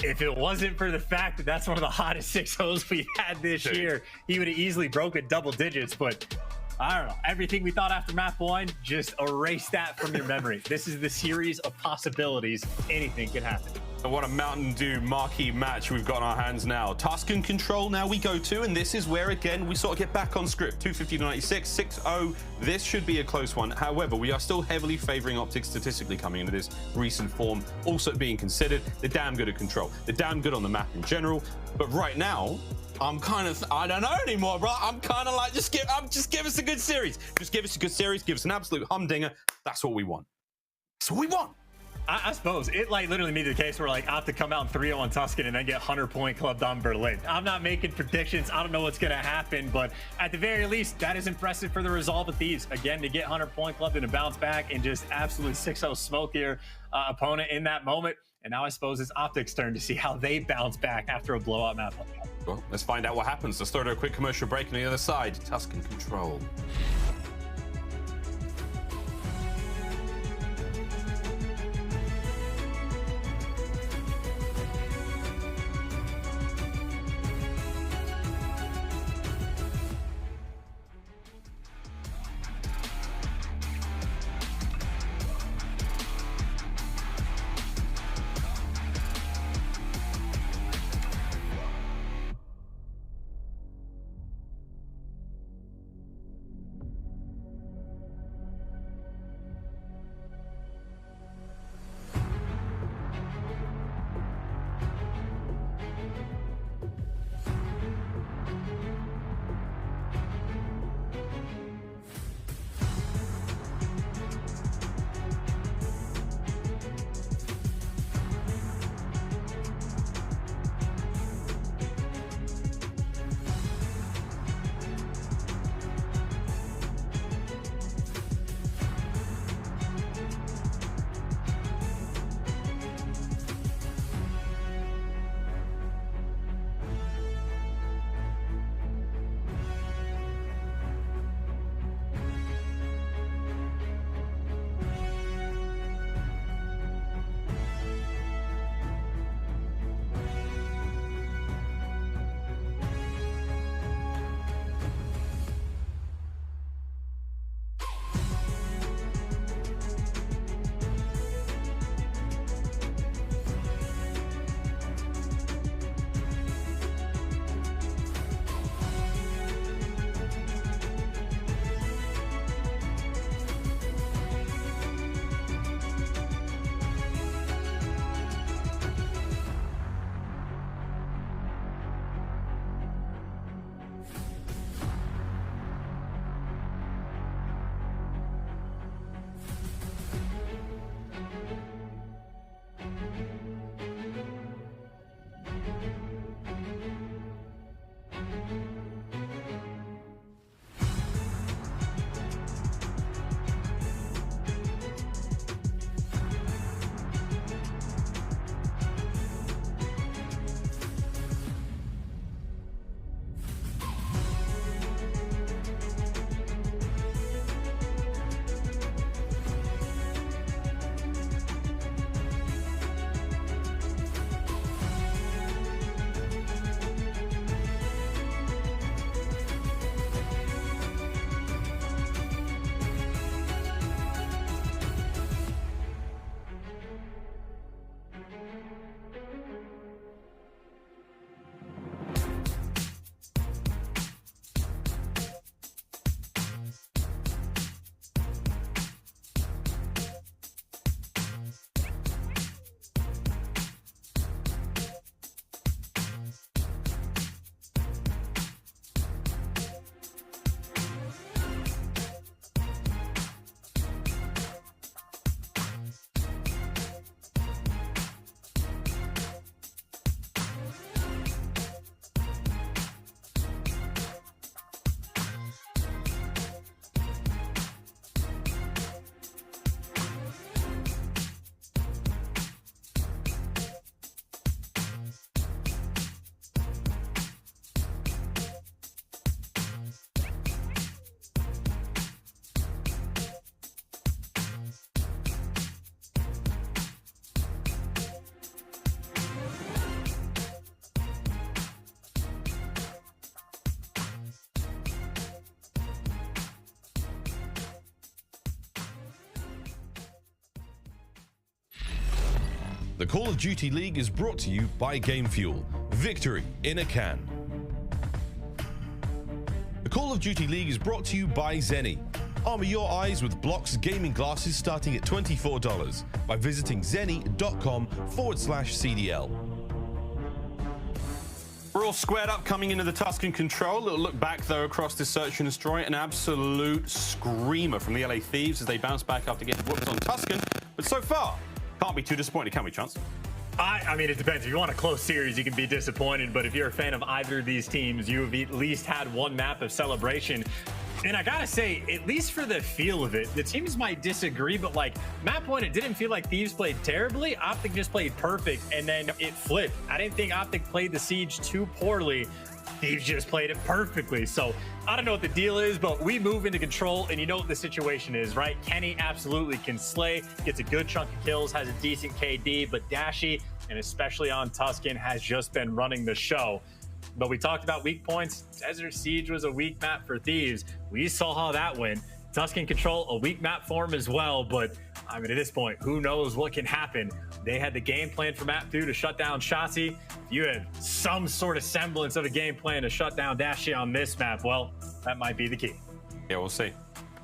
If it wasn't for the fact that that's one of the hottest 6-0s we had this year, he would have easily broken double digits. But I don't know, everything we thought after map 1, just erase that from your memory. This is the series of possibilities. Anything can happen. And what a Mountain Dew marquee match we've got in our hands now. Tuscan control now we go to, and this is where, again, we sort of get back on script. 250 to 96, 6-0. This should be a close one. However, we are still heavily favoring OpTic statistically coming into this recent form. Also being considered, they're damn good at control. They're damn good on the map in general. But right now, I'm kind of, I don't know anymore, bro. I'm kind of like, just give us a good series. Just give us a good series. Give us an absolute humdinger. That's what we want. That's what we want. I suppose it like literally made the case where like OpTic come out in 3-0 on Tuscan and then get 100-point clubbed on Berlin. I'm not making predictions. I don't know what's going to happen, but at the very least, that is impressive for the resolve of Thieves. Again, to get 100-point clubbed and to bounce back and just absolute 6-0 smoke your opponent in that moment. And now I suppose it's OpTic's turn to see how they bounce back after a blowout map. Well, let's find out what happens. Let's throw to a quick commercial break on the other side. Tuscan control. The Call of Duty League is brought to you by Game Fuel. Victory in a can. The Call of Duty League is brought to you by Zenni. Armor your eyes with Block's gaming glasses starting at $24 by visiting zenni.com/CDL. We're all squared up coming into the Tuscan control. A little look back though across this search and destroy. An absolute screamer from the LA Thieves as they bounce back after getting whooped on Tuscan. But so far, can't be too disappointed, can we, Chance? I mean, it depends. If you want a close series, you can be disappointed. But if you're a fan of either of these teams, you have at least had one map of celebration. And I gotta say, at least for the feel of it, the teams might disagree, but like map one, it didn't feel like Thieves played terribly. OpTic just played perfect, and then it flipped. I didn't think OpTic played the siege too poorly. Thieves just played it perfectly. So I don't know what the deal is, but we move into control, and you know what the situation is, right? Kenny absolutely can slay, gets a good chunk of kills, has a decent KD, but Dashy, and especially on Tuscan, has just been running the show. But we talked about weak points. Desert Siege was a weak map for Thieves. We saw how that went. Tuscan Control, a weak map for him as well. But I mean, at this point, who knows what can happen? They had the game plan for map 2 to shut down Shotzzy. If you had some sort of semblance of a game plan to shut down Dashy on this map, well, that might be the key. Yeah, we'll see.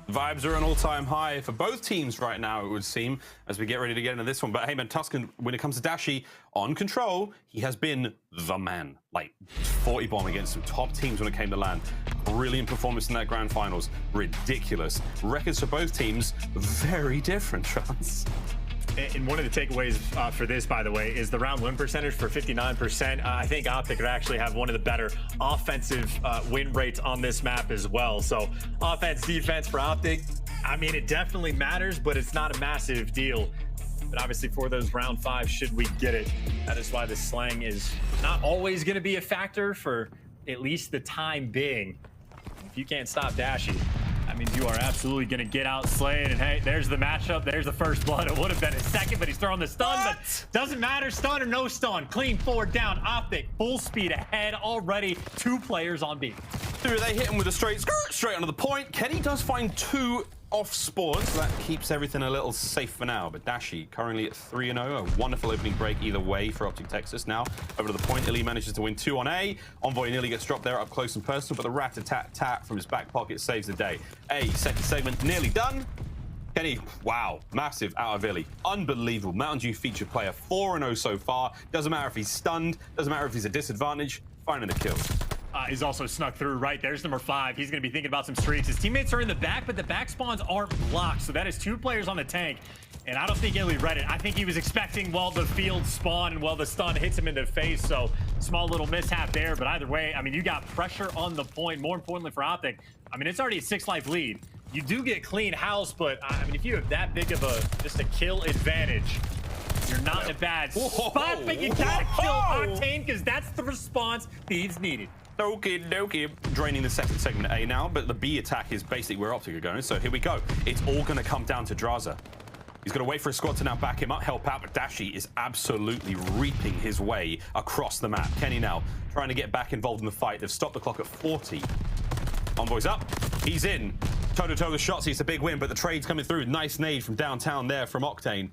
Vibes are an all-time high for both teams right now, it would seem, as we get ready to get into this one. But hey, man, Tuscan, when it comes to Dashy on control, he has been the man. Like 40 bomb against some top teams when it came to LAN. Brilliant performance in that grand finals. Ridiculous. Records for both teams, very different, Chance. And one of the takeaways for this, by the way, is the round win percentage for 59%. I think OpTic could actually have one of the better offensive win rates on this map as well. So offense, defense for OpTic, I mean, it definitely matters, but it's not a massive deal. But obviously for those round 5, should we get it, that is why the slang is not always going to be a factor for at least the time being. If you can't stop Dashy, I mean, you are absolutely going to get out slaying. And hey, there's the matchup. There's the first blood. It would have been a second, but he's throwing the stun. But doesn't matter, stun or no stun. Clean forward down. OpTic full speed ahead already. 2 players on B. They hit him with a straight onto the point. Kenny does find 2 off spawns. So that keeps everything a little safe for now. But Dashy currently at 3-0. A wonderful opening break either way for OpTic Texas. Now over to the point. iLLeY manages to win 2 on A. Envoy nearly gets dropped there up close and personal, but the rat-a-tat-tat from his back pocket saves the day. A second segment nearly done. Kenny, wow, massive out of iLLeY. Unbelievable. Mountain Dew featured player, 4-0 so far. Doesn't matter if he's stunned. Doesn't matter if he's a disadvantage. Finding the kills. He's also snuck through right. There's number 5. He's going to be thinking about some streaks. His teammates are in the back, but the back spawns aren't blocked. So that is 2 players on the tank. And I don't think iLLeY read it. I think he was expecting, well, the field spawn and, well, the stun hits him in the face. So small little mishap there. But either way, I mean, you got pressure on the point. More importantly for OpTic, I mean, it's already a 6-life lead. You do get clean house, but I mean, if you have that big of just a kill advantage, you're not in a bad spot, but you gotta kill Octane because that's the response Thieves needed. Okie draining the second segment A now, but the B attack is basically where OpTic are going. So here we go. It's all going to come down to Draza. He's going to wait for a squad to now back him up, help out, but Dashy is absolutely reaping his way across the map. Kenny now trying to get back involved in the fight. They've stopped the clock at 40. Envoy's up. He's in. Toe-to-toe with Shotzzy. It's a big win, but the trade's coming through. Nice nade from downtown there from Octane.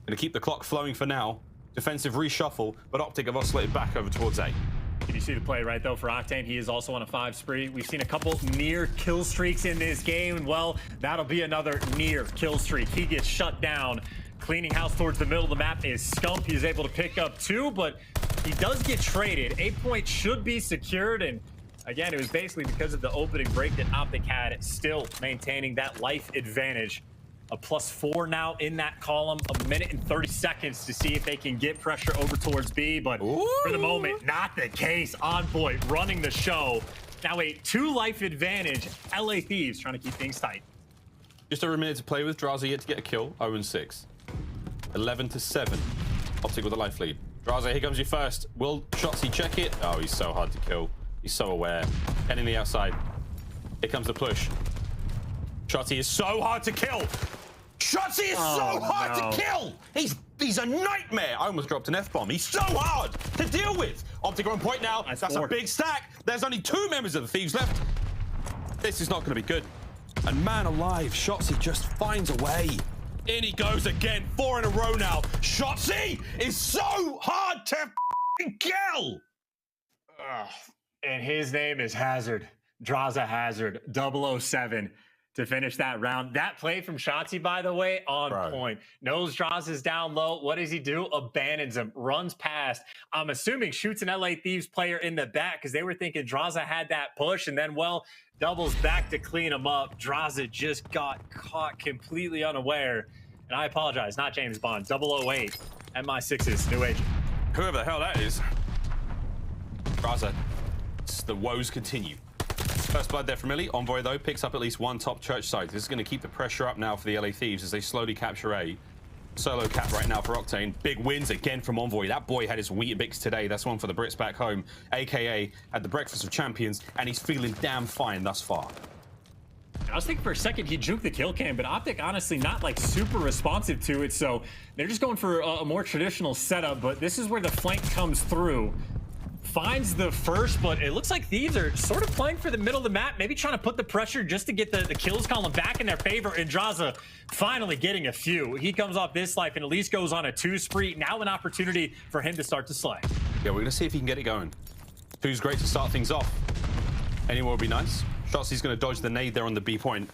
Going to keep the clock flowing for now. Defensive reshuffle, but OpTic have oscillated back over towards A. Can you see the play right, though, for Octane? He is also on a 5 spree. We've seen a couple near kill streaks in this game, and, well, that'll be another near kill streak. He gets shut down. Cleaning house towards the middle of the map is Scump. He's able to pick up 2, but he does get traded. 8 points should be secured, and again, it was basically because of the opening break that OpTic had, still maintaining that life advantage. A +4 now in that column, 1 minute and 30 seconds to see if they can get pressure over towards B, but for the moment, not the case. Envoy running the show. Now a 2-life advantage. LA Thieves trying to keep things tight. Just over a minute to play with. Draza yet to get a kill. 0-6. 11-7. OpTic with a life lead. Draza, here comes your first. Will Shotzzy check it? Oh, he's so hard to kill. He's so aware. Heading the outside. Here comes the push. Shotzzy is so hard to kill. Shotzzy is so hard to kill. He's a nightmare. I almost dropped an F-bomb. He's so hard to deal with. OpTic are on point now. That's a big stack. There's only 2 members of the Thieves left. This is not going to be good. And man alive, Shotzzy just finds a way. In he goes again, 4 in a row now. Shotzzy is so hard to kill. And his name is Hazard. Draza Hazard, 007 to finish that round. That play from Shotzzy, by the way, on point. Knows Draza is down low. What does he do? Abandons him, runs past. I'm assuming shoots an LA Thieves player in the back because they were thinking Draza had that push and then, well, doubles back to clean him up. Draza just got caught completely unaware. And I apologize, not James Bond, 008, MI6's new agent. Whoever the hell that is. Draza, the woes continue. First blood there from iLLeY. Envoy, though, picks up at least one top church site. This is going to keep the pressure up now for the LA Thieves as they slowly capture A. Solo cap right now for Octane. Big wins again from Envoy. That boy had his Weetabix today. That's one for the Brits back home. AKA had the breakfast of champions, and he's feeling damn fine thus far. I was thinking for a second he juked the kill cam, but OpTic honestly not like super responsive to it, so they're just going for a more traditional setup, but this is where the flank comes through. Finds the first, but it looks like Thieves are sort of playing for the middle of the map, maybe trying to put the pressure just to get the kills column back in their favor, and Draza finally getting a few. He comes off this life and at least goes on a 2 spree. Now an opportunity for him to start to slay. Yeah, we're going to see if he can get it going. 2's great to start things off. Anyone would be nice. Shotzzy's going to dodge the nade there on the B point.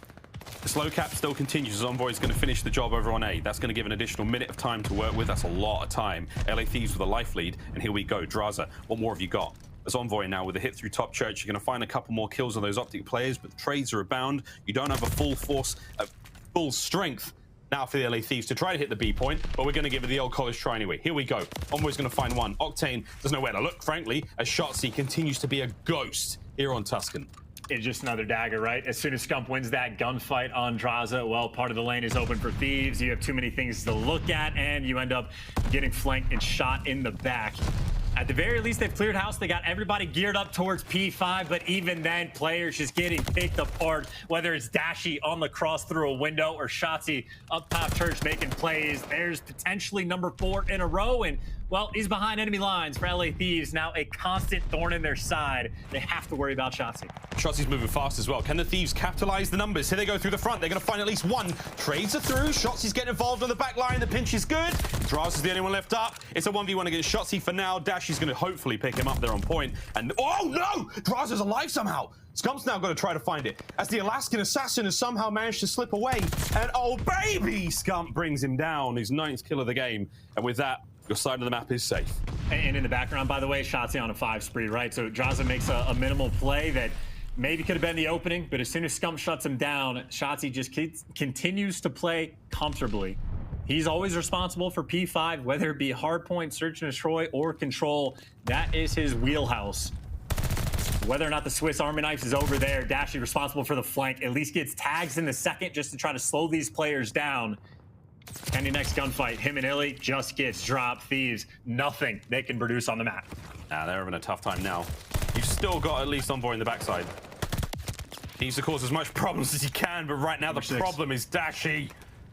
The slow cap still continues as Envoy's going to finish the job over on A. That's going to give an additional minute of time to work with. That's a lot of time. LA Thieves with a life lead, and here we go. Draza, what more have you got? As Envoy now with a hit through top church, you're going to find a couple more kills on those OpTic players, but the trades are abound. You don't have a full force, full strength now for the LA Thieves to try to hit the B point, but we're going to give it the old college try anyway. Here we go. Envoy's going to find one. Octane doesn't know where to look, frankly, as Shotzzy continues to be a ghost here on Tuscan. It's just another dagger, right? As soon as Scump wins that gunfight on Draza, well, part of the lane is open for Thieves. You have too many things to look at, and you end up getting flanked and shot in the back. At the very least, they've cleared house. They got everybody geared up towards P5, but even then, players just getting picked apart, whether it's Dashy on the cross through a window or Shotzzy up top church making plays. There's potentially number 4 in a row, and well, he's behind enemy lines for LA Thieves. Now a constant thorn in their side. They have to worry about Shotzzy. Shotzzy's moving fast as well. Can the Thieves capitalize the numbers? Here they go through the front. They're going to find at least one. Trades are through. Shotzzy's getting involved on the back line. The pinch is good. Draza's the only one left up. It's a 1v1 against Shotzzy for now. Dashy's going to hopefully pick him up there on point. And oh no! Draza's alive somehow. Scump's now got to try to find it as the Alaskan assassin has somehow managed to slip away. And oh baby! Scump brings him down. His 9th kill of the game. And with that, your side of the map is safe. And in the background, by the way, Shotzzy on a 5 spree, right? So Draza makes a minimal play that maybe could have been the opening, but as soon as Scump shuts him down, Shotzzy just continues to play comfortably. He's always responsible for P5, whether it be hardpoint, search and destroy, or control. That is his wheelhouse. Whether or not the Swiss Army knife is over there, Dashy responsible for the flank, at least gets tags in the second just to try to slow these players down. Any next gunfight, him and iLLeY just gets dropped. Thieves, nothing they can produce on the map. Nah, they're having a tough time now. You've still got at least Envoy in the backside. He needs to cause as much problems as he can, but right now the problem is Dashy.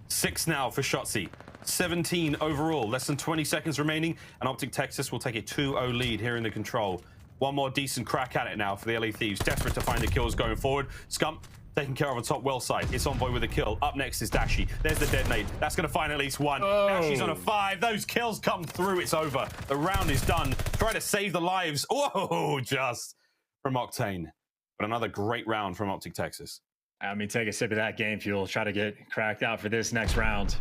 6 now for Shotzzy. 17 overall, less than 20 seconds remaining, and OpTic Texas will take a 2-0 lead here in the control. One more decent crack at it now for the LA Thieves, desperate to find the kills going forward. Scump taken care of on top well side. It's Envoy with a kill. Up next is Dashy. There's the dead nade. That's going to find at least one. Oh. Dashy's on a 5. Those kills come through. It's over. The round is done. Try to save the lives. Oh, just from Octane. But another great round from OpTic Texas. I mean, take a sip of that game fuel. Try to get cracked out for this next round.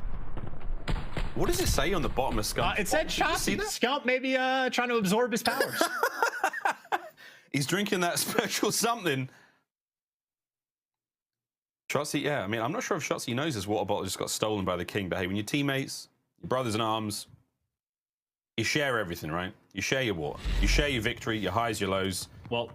What does it say on the bottom of Scump? It said Shotzzy. Scump maybe trying to absorb his powers. He's drinking that special something. Shotzzy, yeah. I mean, I'm not sure if Shotzzy knows his water bottle just got stolen by the king, but hey, when your teammates, your brothers in arms, you share everything, right? You share your water. You share your victory, your highs, your lows. Well,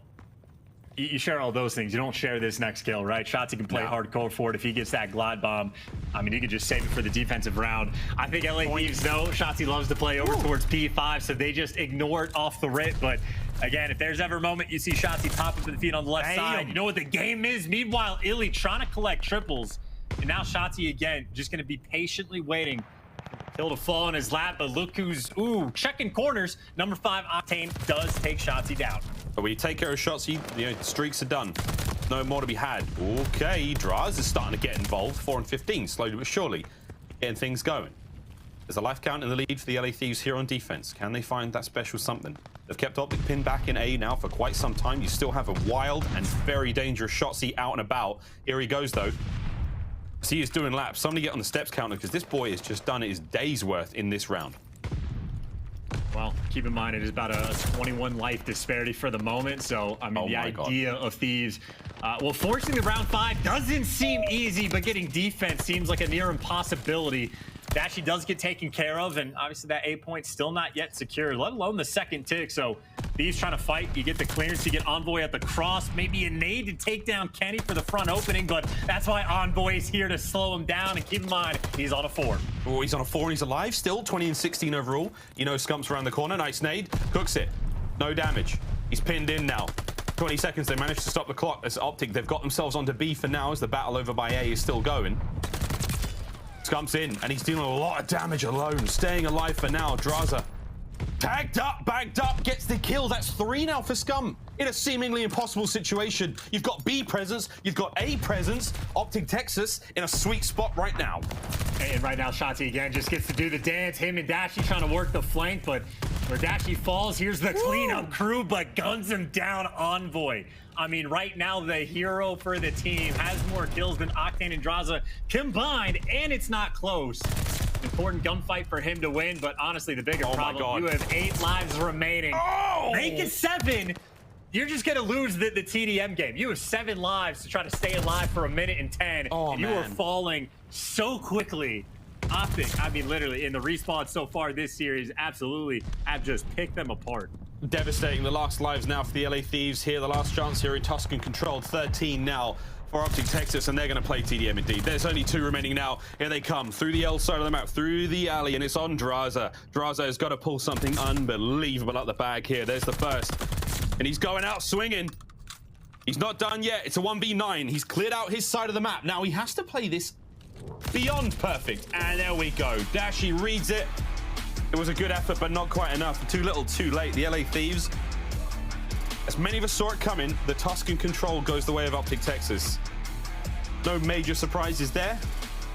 you share all those things. You don't share this next kill, right? Shotzzy can play hardcore for it. If he gets that glide bomb, I mean, he could just save it for the defensive round. I think LA Thieves know Shotzzy loves to play over towards P5, so they just ignore it off the rip. But again, if there's ever a moment you see Shotzzy pop up to the feet on the left side, you know what the game is. Meanwhile, iLLeY trying to collect triples. And now Shotzzy, again, just going to be patiently waiting till to fall in his lap. But look who's, checking corners. Number 5, Octane, does take Shotzzy down. But when you take care of Shotzzy, you know, the streaks are done. No more to be had. Okay, Draz is starting to get involved. 4 and 15, slowly but surely. getting things going. There's a life count in the lead for the LA Thieves here on defense. Can they find that special something? They've kept OpTic pinned back in A now for quite some time. You still have a wild and very dangerous Shotzzy out and about. Here he goes, though. See, he's doing laps. Somebody get on the steps counter, because this boy has just done his day's worth in this round. Well, keep in mind, it is about a 21 life disparity for the moment. So, I mean, the idea of Thieves, well, forcing the round 5 doesn't seem easy, but getting defense seems like a near impossibility. Dashy does get taken care of, and obviously that 8 point still not yet secured, let alone the second tick. So Thieves trying to fight. You get the clearance, you get Envoy at the cross, maybe a nade to take down Kenny for the front opening, but that's why Envoy is here to slow him down. And keep in mind, he's on a 4. Oh, he's on a 4 and he's alive still. 20 and 16 overall. You know, Scump's around the corner. Nice nade. Cooks it. No damage. He's pinned in now. 20 seconds. They managed to stop the clock. As OpTic, they've got themselves onto B for now as the battle over by A is still going. Scump's in, and he's dealing a lot of damage alone. Staying alive for now. Draza tagged up, bagged up, gets the kill. That's 3 now for Scump in a seemingly impossible situation. You've got B presence, you've got A presence. OpTic Texas in a sweet spot right now. And right now, Shotzzy again just gets to do the dance. Him and Dashy trying to work the flank, but where Dashy falls, here's the cleanup crew, but guns him down. Envoy. I mean, right now, the hero for the team has more kills than Octane and Draza combined, and it's not close. Important gunfight for him to win, but honestly, the bigger problem, you have 8 lives remaining. Make it 7. You're just going to lose the TDM game. You have 7 lives to try to stay alive for 1 minute and 10. And you are falling so quickly. OpTic, I mean, literally, in the respawn so far this series, absolutely have just picked them apart. Devastating. The last lives now for the LA Thieves here. The last chance here in Tuscan controlled. 13 now for OpTic Texas, and they're going to play TDM indeed. There's only 2 remaining now. Here they come through the L side of the map, through the alley, and it's on Draza. Draza has got to pull something unbelievable out the bag here. There's the first, and he's going out swinging. He's not done yet. It's a 1v9. He's cleared out his side of the map. Now he has to play this beyond perfect, and there we go. Dashy reads it. It was a good effort, but not quite enough. Too little, too late. The LA Thieves, as many of us saw it coming, the Tuscan control goes the way of OpTic Texas. No major surprises there,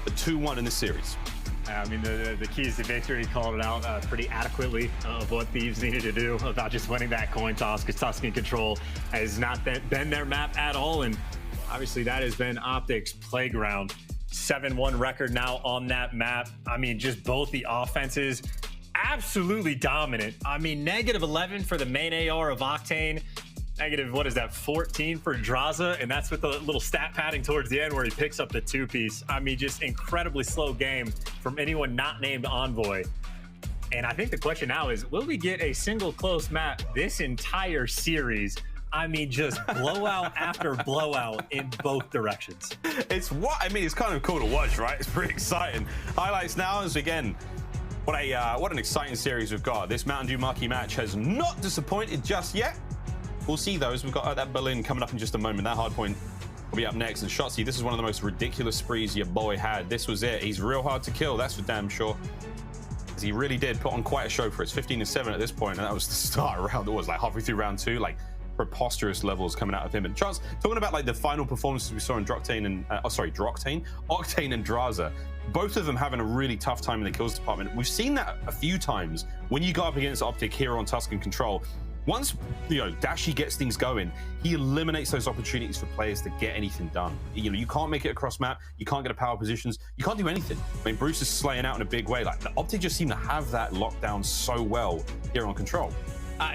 but 2-1 in this series. I mean, the keys to victory called it out pretty adequately of what Thieves needed to do about just winning that coin toss, because Tuscan control has not been their map at all, and obviously that has been OpTic's playground. 7-1 record now on that map. I mean, just both the offenses absolutely dominant. I mean, -11 for the main AR of Octane. Negative, what is that, 14 for Draza, and that's with the little stat padding towards the end where he picks up the 2-piece. I mean, just incredibly slow game from anyone not named Envoy. And I think the question now is, will we get a single close map this entire series? I mean, just blowout after blowout in both directions. It's kind of cool to watch, right? It's pretty exciting. Highlights now is, again, what an exciting series we've got. This Mountain Dew Marquee Match has not disappointed just yet. We'll see those. We've got that Berlin coming up in just a moment. That hard point will be up next. And Shotzzy, this is one of the most ridiculous sprees your boy had. This was it. He's real hard to kill, that's for damn sure. Because he really did put on quite a show for us. 15-7 at this point, and that was the start of round. It was like halfway through round 2, like preposterous levels coming out of him. And Chance, talking about like the final performances we saw in Octane and Draza, both of them having a really tough time in the kills department. We've seen that a few times when you go up against OpTic here on Tuscan control. Once, you know, Dashy gets things going, he eliminates those opportunities for players to get anything done. You know, you can't make it across map, you can't get a power positions, you can't do anything. I mean, Bruce is slaying out in a big way. Like, the OpTic just seem to have that lockdown so well here on control.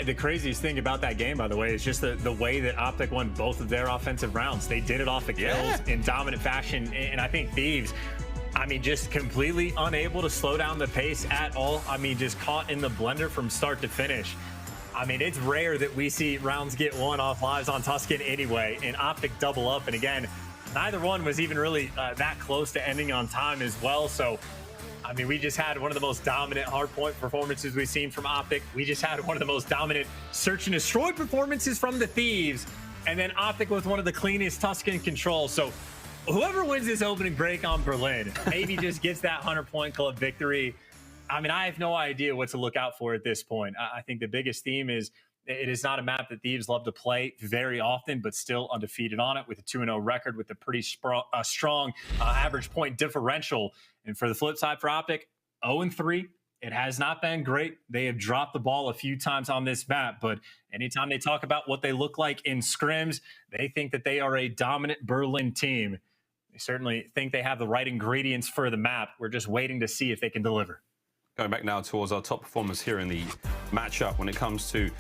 The craziest thing about that game, by the way, is just the way that OpTic won both of their offensive rounds. They did it off the kills in dominant fashion, and I think Thieves, I mean, just completely unable to slow down the pace at all. I mean, just caught in the blender from start to finish. I mean, it's rare that we see rounds get won off lives on Tuscan anyway, and OpTic double up. And again, neither one was even really that close to ending on time as well. So, I mean, we just had one of the most dominant hardpoint performances we've seen from OpTic. We just had one of the most dominant search and destroy performances from the Thieves. And then OpTic with one of the cleanest Tuscan controls. So whoever wins this opening break on Berlin maybe just gets that 100-point club victory. I mean, I have no idea what to look out for at this point. I think the biggest theme is it is not a map that Thieves love to play very often, but still undefeated on it with a 2-0 record with a pretty strong average point differential. And for the flip side for OpTic, 0-3. It has not been great. They have dropped the ball a few times on this map, but anytime they talk about what they look like in scrims, they think that they are a dominant Berlin team. They certainly think they have the right ingredients for the map. We're just waiting to see if they can deliver. Going back now towards our top performers here in the matchup when it comes to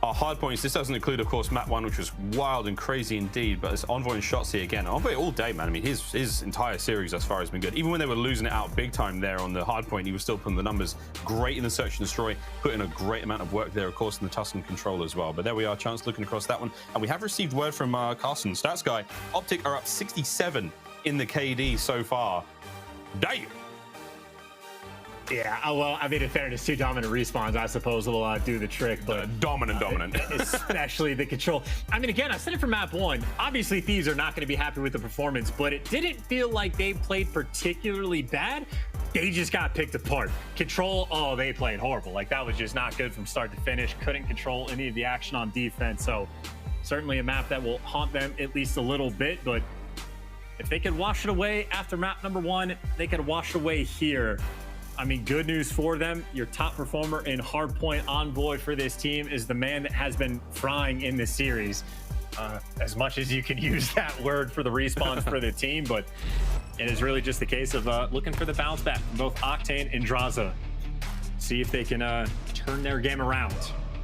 our hard points. This doesn't include, of course, map 1, which was wild and crazy indeed, but it's Envoy and Shotzzy again. Envoy all day, man. I mean, his entire series thus far has been good. Even when they were losing it out big time there on the hard point, he was still putting the numbers great in the search and destroy, put in a great amount of work there, of course, in the Tuscan control as well. But there we are, Chance looking across that one. And we have received word from Carson, Stats Guy. OpTic are up 67 in the KD so far. Damn. Yeah, well, I mean, in fairness, 2 dominant respawns, I suppose, will do the trick. But dominant. Especially the control. I mean, again, I said it for map 1. Obviously, Thieves are not going to be happy with the performance, but it didn't feel like they played particularly bad. They just got picked apart. Control, oh, they played horrible. Like, that was just not good from start to finish. Couldn't control any of the action on defense. So, certainly a map that will haunt them at least a little bit. But if they could wash it away after map number 1, they could wash it away here. I mean, good news for them. Your top performer in hardpoint Envoy for this team is the man that has been frying in this series. As much as you can use that word for the respawns for the team, but it is really just the case of looking for the bounce back from both Octane and Draza. See if they can turn their game around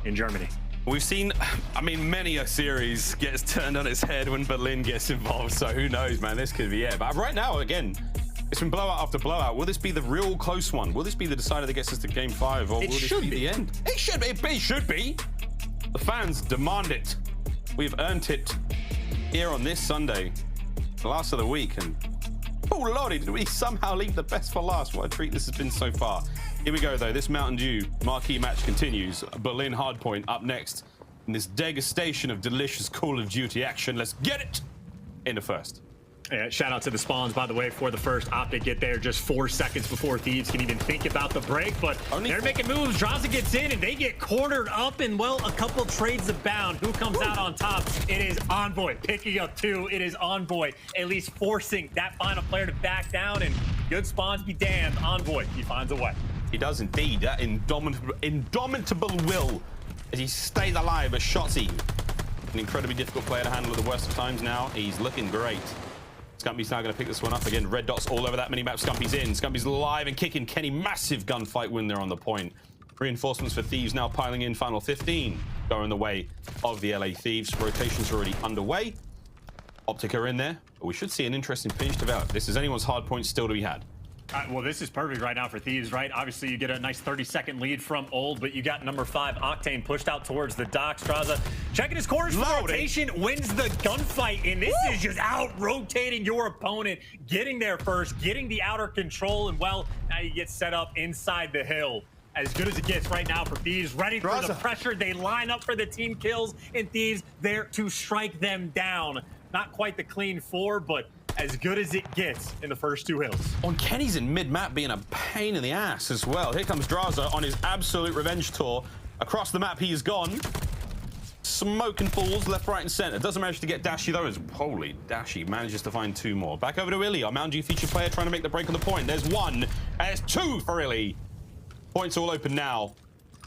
in Germany. We've seen, I mean, many a series gets turned on its head when Berlin gets involved, so who knows, man, this could be it. But right now, again, it's been blowout after blowout. Will this be the real close one? Will this be the decider that gets us to game 5, or will this be the end? It should be. It should be. The fans demand it. We've earned it here on this Sunday, the last of the week, and oh lordy, did we somehow leave the best for last? What a treat this has been so far. Here we go, though. This Mountain Dew marquee match continues. Berlin hardpoint up next in this degustation of delicious Call of Duty action. Let's get it in the first. Yeah, shout out to the spawns, by the way, for the first. OpTic get there just 4 seconds before Thieves can even think about the break, but they're making moves. Draza gets in, and they get cornered up, and, well, a couple trades abound. Who comes out on top? It is Envoy picking up 2. It is Envoy at least forcing that final player to back down, and good spawns be damned. Envoy, he finds a way. He does indeed. That indomitable will as he stays alive as Shotzzy. An incredibly difficult player to handle at the worst of times now. He's looking great. Scumpy's now going to pick this one up again. Red dots all over that minimap. Scumpy's in. Scumpy's live and kicking. Kenny, massive gunfight win there on the point. Reinforcements for Thieves now piling in. Final 15 going the way of the LA Thieves. Rotations already underway. OpTic are in there, but we should see an interesting pinch develop. This is anyone's hard point still to be had. Well, this is perfect right now for Thieves, right? Obviously, you get a nice 30-second lead from Old, but you got number 5, Octane, pushed out towards the docks. Draza checking his corners for rotation, wins the gunfight, and this is just out-rotating your opponent, getting there first, getting the outer control, and, well, now you get set up inside the hill. As good as it gets right now for Thieves, ready for the pressure. They line up for the team kills, and Thieves there to strike them down. Not quite the clean 4, but as good as it gets in the first 2 hills. On Kenny's in mid-map being a pain in the ass as well. Here comes Draza on his absolute revenge tour. Across the map, he is gone. Smoking fools left, right, and center. Doesn't manage to get Dashy, though, as holy Dashy manages to find 2 more. Back over to iLLeY, our Mountain Dew featured player, trying to make the break on the point. There's 1, and there's 2 for iLLeY. Points all open now.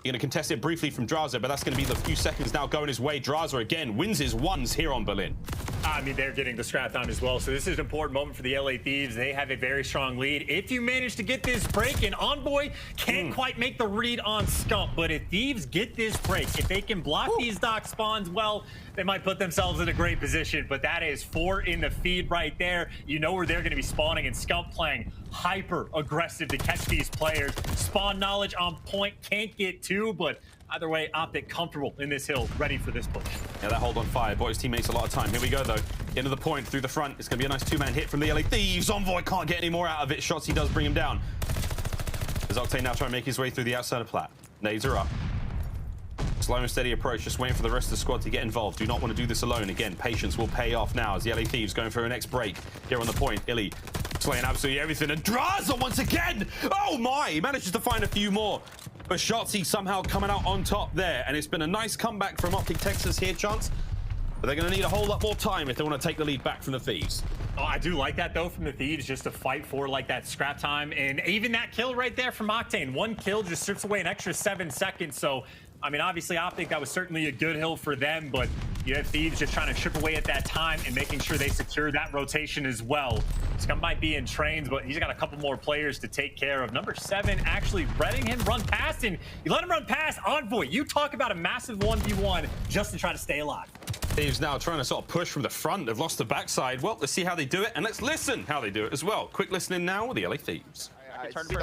You're going to contest it briefly from Draza, but that's going to be the few seconds now going his way. Draza again wins his 1s here on Berlin. I mean, they're getting the scrap time as well, so this is an important moment for the LA Thieves. They have a very strong lead. If you manage to get this break, and Envoy can't quite make the read on Scump, but if Thieves get this break, if they can block these dock spawns, well, they might put themselves in a great position, but that is 4 in the feed right there. You know where they're going to be spawning, and Scump playing hyper aggressive to catch these players. Spawn knowledge on point, can't get 2, but either way, OpTic comfortable in this hill, ready for this push. Yeah, that hold on fire. Bought his teammates a lot of time. Here we go, though. Into the point, through the front. It's going to be a nice 2-man hit from the LA Thieves. Envoy can't get any more out of it. Shotzzy does bring him down. As Octane now trying to make his way through the outside of plat. Nades are up. Slow and steady approach, just waiting for the rest of the squad to get involved. Do not want to do this alone. Again, patience will pay off now as the LA Thieves going for a next break. Here on the point, iLLeY slaying absolutely everything. And Draza once again! Oh my! He manages to find a few more. But Shotzzy somehow coming out on top there. And it's been a nice comeback from OpTic Texas here, Chance. But they're going to need a whole lot more time if they want to take the lead back from the Thieves. Oh, I do like that, though, from the Thieves, just to fight for, like, that scrap time. And even that kill right there from Octane. One kill just strips away an extra 7 seconds. So, I mean, obviously, OpTic, that was certainly a good hill for them. But you have Thieves just trying to chip away at that time and making sure they secure that rotation as well. Scump might be in trains, but he's got a couple more players to take care of. Number 7 actually letting him run past, and you let him run past Envoy. You talk about a massive 1v1 just to try to stay alive. Thieves now trying to sort of push from the front. They've lost the backside. Well, let's see how they do it, and let's listen how they do it as well. Quick listening now with the LA Thieves. Let's give you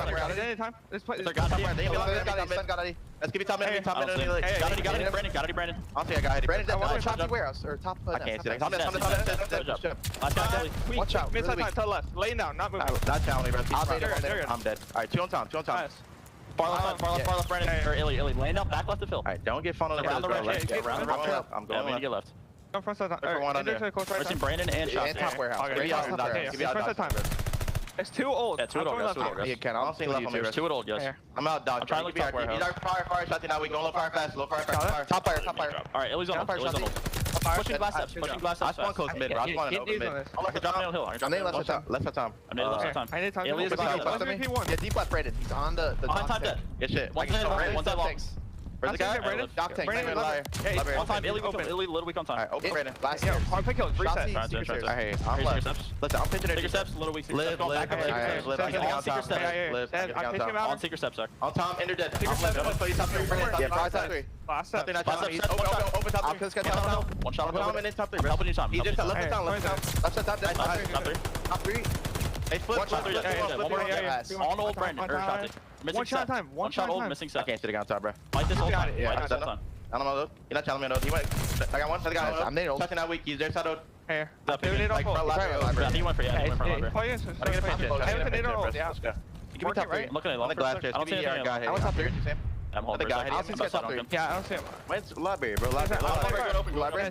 top minute. Got it, Brandon. I'll see I got it. Brandon, top warehouse or top. I can't see that. Watch out. Mid side to the left. Laying down, not moving. That's Haly, bro. I'm dead. All right, 2 on time. Far left, Brandon. Or iLLeY. Laying down, back left to Phil. All right, don't get funneled around the left. I'm going left. Get left. Go front side. One under. Pushing Brandon and Shotzzy. And top warehouse. Give me out. It's too old. Yeah, too old. Yeah, Ken. I'm seeing left on me. It's too old, yes. I'm out, dog. I'm trying to look top warehouse. Fire, Shotzzy. Now we going low fire fast. Low fire. Top fire. All right, iLLeY's on. Pushing glass steps. I spawn close mid, bro. I spawn over mid. I'm like a drop down hill. I'm left side time. Left time. I'm left side time. iLLeY is about. Yeah, deep left, Brandon. He's on the top dead. Good shit. One side long. Where's the guy? Brandon. Brandon, liar. Hey, on time. iLLeY open. iLLeY little weak on time. Alright, open Brandon. Last year. Hard pick kill. Reset. Alright, I'm left. Listen, I'm pitching it. Secret steps. Little weak. Live. On secret steps. I'm pitching him out. On secret steps, sir. On Tom. Ender dead. I'm left. I'm going to top 3. Yeah, 5 top 3. Last step. Open top 3. One shot. Tom and in top 3. I'm helping you, Tom. He just left down. Left side top dead. Top 3. Hey, flip. One more. On old Brandon. Shotzzy. One shot time. One shot old missing set. I can't see the guy on top, bro. Fight this old time. Fight this old time. I don't know. You're not telling me no. I got one. I got one. I'm Nero. Touching that weak. He's there. Side old. Here. He went for yeah. He went for library. I haven't Nero. Yeah. Give me top 3. I'm looking at the glass. I don't see anything. I want top 3. I'm holding. I don't see top 3. Yeah, I don't see him. Where's library, bro? Library.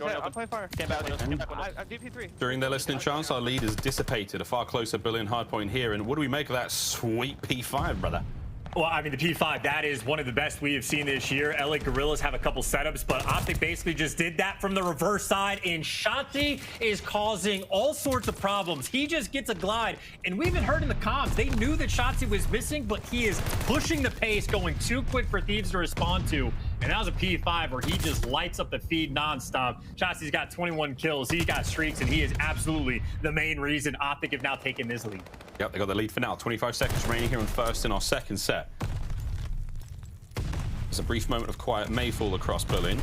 I'm playing fire. Came back. I'm DP3. During their listening chance, our lead is dissipated. A far closer Boolean hardpoint here. And what do we make of that sweet P5, brother? Well, I mean, the P5, that is one of the best we have seen this year. LA Guerrillas have a couple setups, but OpTic basically just did that from the reverse side, and Shotzzy is causing all sorts of problems. He just gets a glide, and we even heard in the comms, they knew that Shotzzy was missing, but he is pushing the pace, going too quick for Thieves to respond to. And that was a P5 where he just lights up the feed nonstop. Shotzzy's got 21 kills, he's got streaks, and he is absolutely the main reason OpTic have now taken this lead. Yep, they got the lead for now. 25 seconds remaining here on first in our second set. There's a brief moment of quiet may fall across Berlin.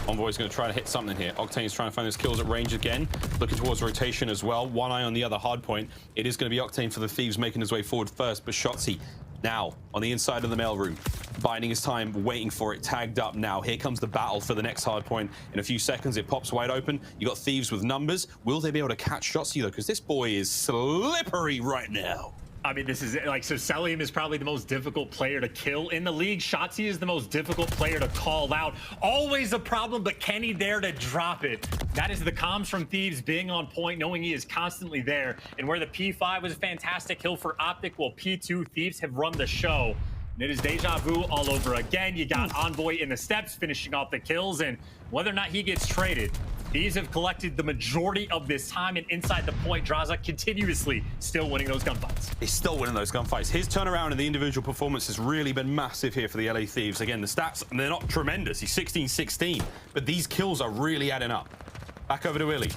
Envoy's going to try to hit something here. Octane's trying to find those kills at range again. Looking towards rotation as well. One eye on the other hard point. It is going to be Octane for the Thieves making his way forward first, but Shotzzy now on the inside of the mailroom, biding his time, waiting for it, tagged up now. Here comes the battle for the next hard point. In a few seconds, it pops wide open. You got Thieves with numbers. Will they be able to catch Shotzzy though? Because this boy is slippery right now. I mean, this is like, so Cellium is probably the most difficult player to kill in the league. Shotzzy is the most difficult player to call out. Always a problem, but can he dare to drop it? That is the comms from Thieves being on point, knowing he is constantly there. And where the P5 was a fantastic kill for OpTic, while P2 Thieves have run the show. And it is deja vu all over again. You got Envoy in the steps, finishing off the kills, and whether or not he gets traded, These have collected the majority of this time, and inside the point, Draza continuously still winning those gunfights. He's still winning those gunfights. His turnaround and the individual performance has really been massive here for the LA Thieves. Again, the stats, they're not tremendous. He's 16-16, but these kills are really adding up. Back over to iLLeY.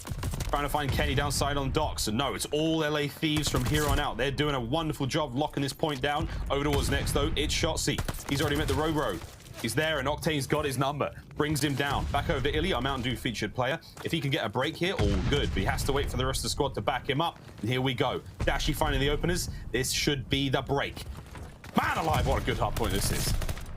Trying to find Kenny downside on docks. And no, it's all LA Thieves from here on out. They're doing a wonderful job locking this point down. Over towards next, though, it's Shotzzy. He's already met the Røkkr. He's there, and Octane's got his number. Brings him down. Back over to iLLeY, our Mountain Dew featured player. If he can get a break here, all good. But he has to wait for the rest of the squad to back him up. And here we go. Dashy finding the openers. This should be the break. Man alive, what a good hard point this is.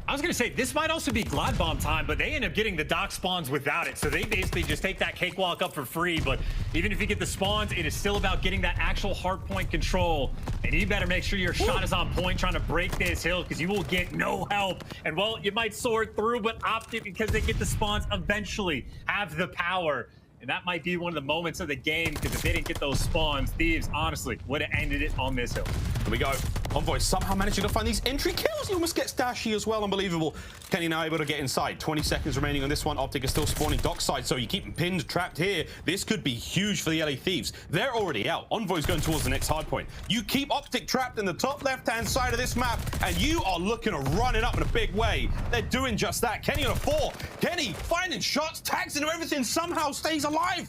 I was going to say, this might also be Glide Bomb time, but they end up getting the dock spawns without it. So they basically just take that cakewalk up for free. But even if you get the spawns, it is still about getting that actual hard point control. And you better make sure your shot is on point trying to break this hill, because you will get no help. And, well, you might soar through, but OpTic, because they get the spawns, eventually have the power. And that might be one of the moments of the game, because if they didn't get those spawns, Thieves, honestly, would have ended it on this hill. Here we go. Envoy somehow managing to find these entry kills. He almost gets Dashy as well. Unbelievable. Kenny now able to get inside. 20 seconds remaining on this one. OpTic is still spawning dockside, so you keep them pinned, trapped here. This could be huge for the LA Thieves. They're already out. Envoy's going towards the next hard point. You keep OpTic trapped in the top left-hand side of this map, and you are looking to run it up in a big way. They're doing just that. Kenny on a 4. Kenny finding shots, tags into everything, somehow stays alive.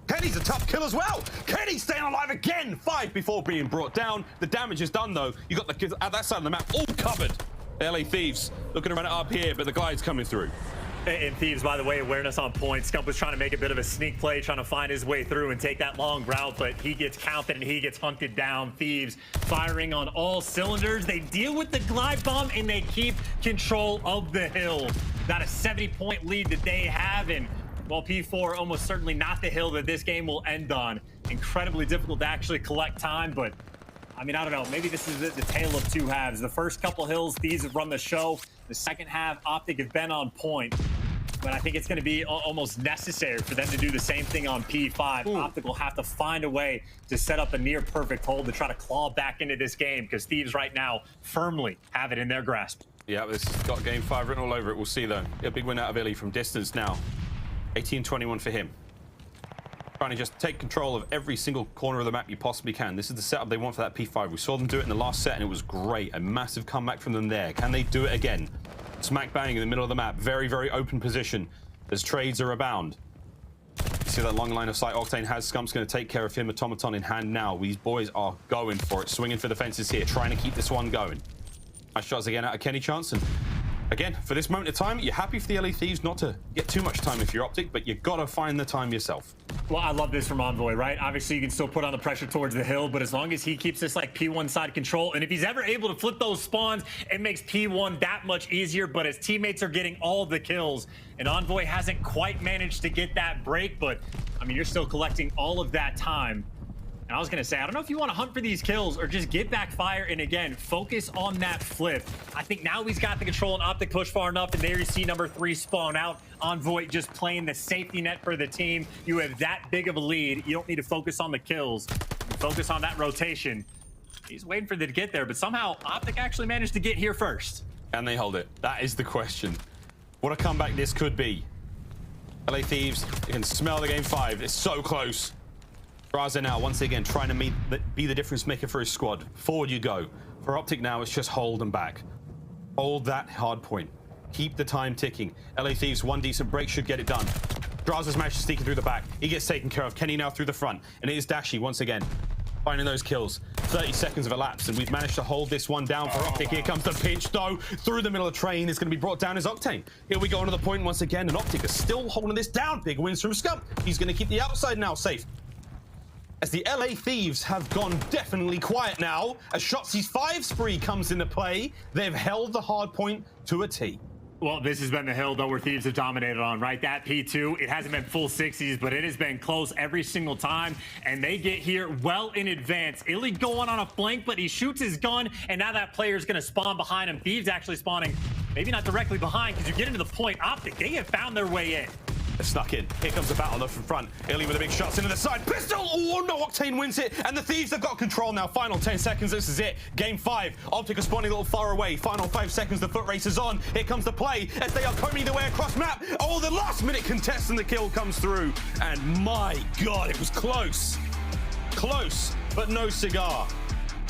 Kenny's a tough kill as well. Kenny staying alive again. 5 before being brought down. The damage is done though. You got the kids at that side of the map all covered. LA Thieves looking to run it up here, but the glide's coming through. And Thieves, by the way, awareness on point. Scump was trying to make a bit of a sneak play, trying to find his way through and take that long route, but he gets counted and he gets hunted down. Thieves firing on all cylinders. They deal with the glide bomb and they keep control of the hill. Got a 70-point lead that they have, and well, P4 almost certainly not the hill that this game will end on. Incredibly difficult to actually collect time, but I mean, I don't know. Maybe this is the tale of two halves. The first couple hills, Thieves have run the show. The second half, OpTic have been on point. But I think it's going to be almost necessary for them to do the same thing on P5. OpTic will have to find a way to set up a near perfect hold to try to claw back into this game, because Thieves right now firmly have it in their grasp. Yeah, this has got game 5 written all over it. We'll see though. A big win out of iLLeY from distance now. 18-21 for him. Trying to just take control of every single corner of the map you possibly can. This is the setup they want for that P5. We saw them do it in the last set and it was great. A massive comeback from them there. Can they do it again? Smack bang in the middle of the map. Very, very open position as trades are abound. You see that long line of sight Octane has. Scump's going to take care of him. Automaton in hand now. These boys are going for it. Swinging for the fences here. Trying to keep this one going. Nice shots again out of Kenny Chance. And again, for this moment of time, you're happy for the LA Thieves not to get too much time if you're OpTic, but you got to find the time yourself. Well, I love this from Envoy, right? Obviously, you can still put on the pressure towards the hill, but as long as he keeps this like P1 side control, and if he's ever able to flip those spawns, it makes P1 that much easier, but his teammates are getting all the kills, and Envoy hasn't quite managed to get that break, but, I mean, you're still collecting all of that time. And I was going to say, I don't know if you want to hunt for these kills or just get back fire and, again, focus on that flip. I think now he's got the control and OpTic push far enough, and there you see number 3 spawn out. Envoy just playing the safety net for the team. You have that big of a lead. You don't need to focus on the kills. You focus on that rotation. He's waiting for them to get there, but somehow OpTic actually managed to get here first. And they hold it. That is the question. What a comeback this could be. LA Thieves, you can smell the game 5. It's so close. Raza now, once again, trying to be the difference maker for his squad. Forward you go. For OpTic now, it's just hold them back. Hold that hard point. Keep the time ticking. LA Thieves, one decent break should get it done. Draza's managed to sneak it through the back. He gets taken care of. Kenny now through the front. And it is Dashy once again, finding those kills. 30 seconds of elapsed, and we've managed to hold this one down for OpTic. Here comes the pinch, though. Through the middle of the train is going to be brought down as Octane. Here we go onto the point once again, and OpTic is still holding this down. Big wins from Scump. He's going to keep the outside now safe. As the LA Thieves have gone definitely quiet now, as Shotzzy's 5 spree comes into play, they've held the hard point to a T. Well, this has been the hill, though, where Thieves have dominated on, right? That P2, it hasn't been full 60s, but it has been close every single time, and they get here well in advance. iLLeY going on a flank, but he shoots his gun, and now that player's going to spawn behind him. Thieves actually spawning, maybe not directly behind, because you get into the point. OpTic, they have found their way in. They're stuck in. Here comes the battle up in front. iLLeY with the big shots into the side. Pistol! Oh, no, Octane wins it. And the Thieves have got control now. Final 10 seconds. This is it. Game 5. OpTic is spawning a little far away. Final 5 seconds. The foot race is on. Here comes the play as they are combing their way across map. Oh, the last minute contest and the kill comes through. And my God, it was close. Close, but no cigar.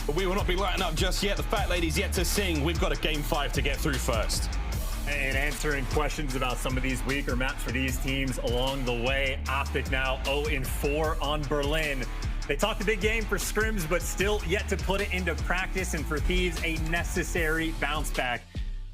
But we will not be lighting up just yet. The fat lady's yet to sing. We've got a game 5 to get through first. And answering questions about some of these weaker maps for these teams along the way. OpTic now 0-4 on Berlin. They talked a big game for scrims, but still yet to put it into practice. And for Thieves, a necessary bounce back.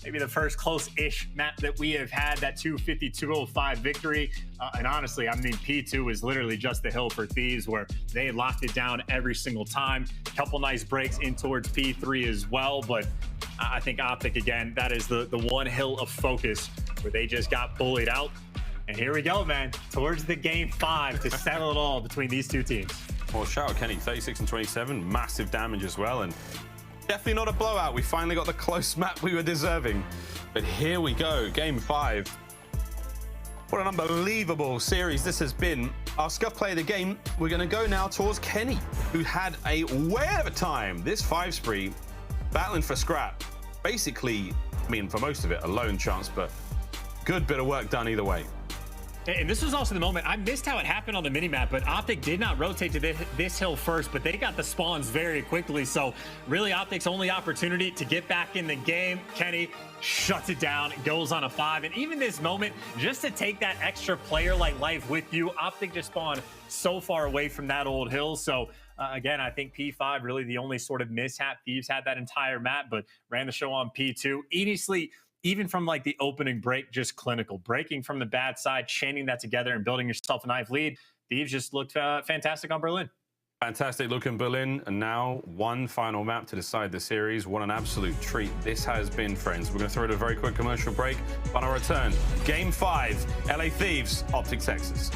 Maybe the first close-ish map that we have had, that 250-205 victory. And honestly, I mean, P2 is literally just the hill for Thieves, where they locked it down every single time. Couple nice breaks in towards P3 as well, but I think OpTic, again, that is the one hill of focus where they just got bullied out. And here we go, man, towards the game 5 to settle it all between these two teams. Well, shout out Kenny, 36 and 27, massive damage as well, and definitely not a blowout. We finally got the close map we were deserving. But here we go, game 5. What an unbelievable series this has been. our scuff play of the game, we're going to go now towards Kenny, who had a whale of a time this 5 spree, battling for scrap. Basically, I mean, for most of it, a lone chance, but good bit of work done either way. And this was also the moment, I missed how it happened on the minimap, but OpTic did not rotate to this hill first, but they got the spawns very quickly. So really OpTic's only opportunity to get back in the game. Kenny shuts it down, goes on a 5. And even this moment, just to take that extra player like life with you, OpTic just spawned so far away from that old hill. So again, I think P5 really the only sort of mishap. Thieves had that entire map, but ran the show on P2. Honestly, even from like the opening break, just clinical, breaking from the bad side, chaining that together and building yourself a knife lead. Thieves just looked fantastic on Berlin. Fantastic look in Berlin, and now one final map to decide the series. What an absolute treat this has been, friends. We're going to throw it a very quick commercial break. On our return, Game 5, LA Thieves, OpTic Texas.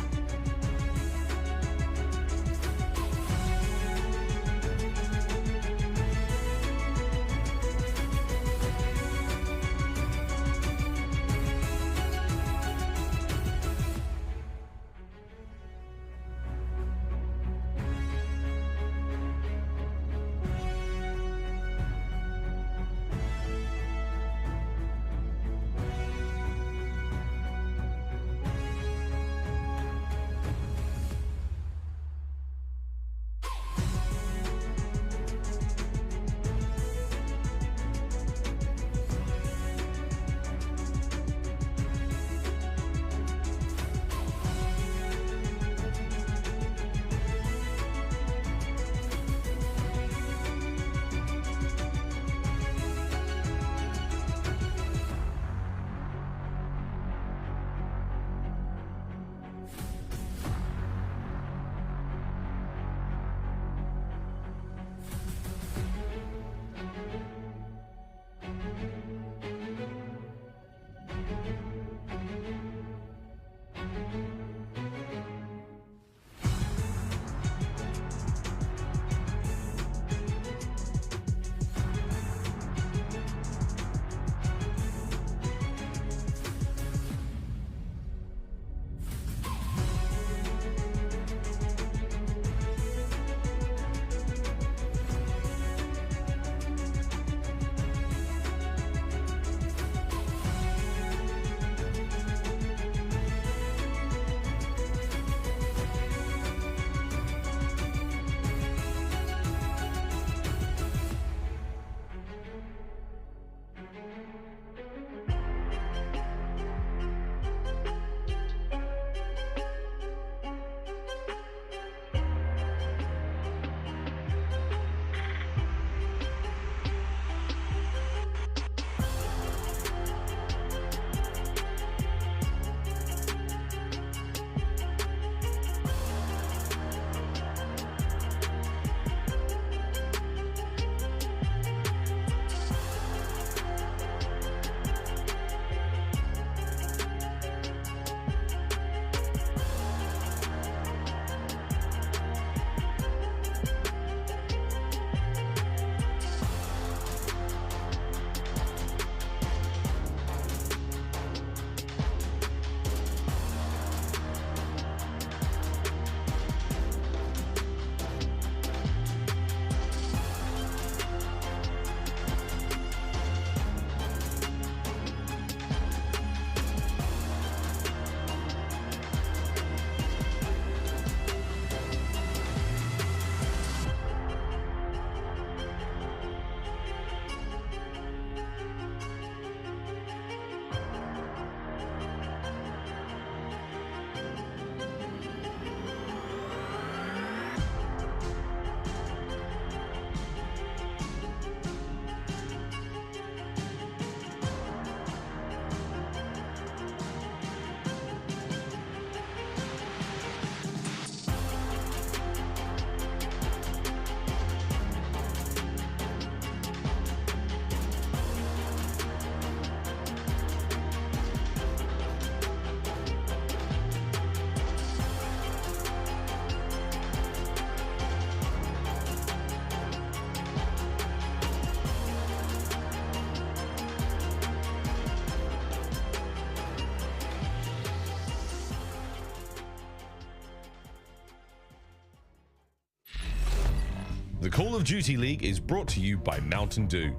The Call of Duty League is brought to you by Mountain Dew.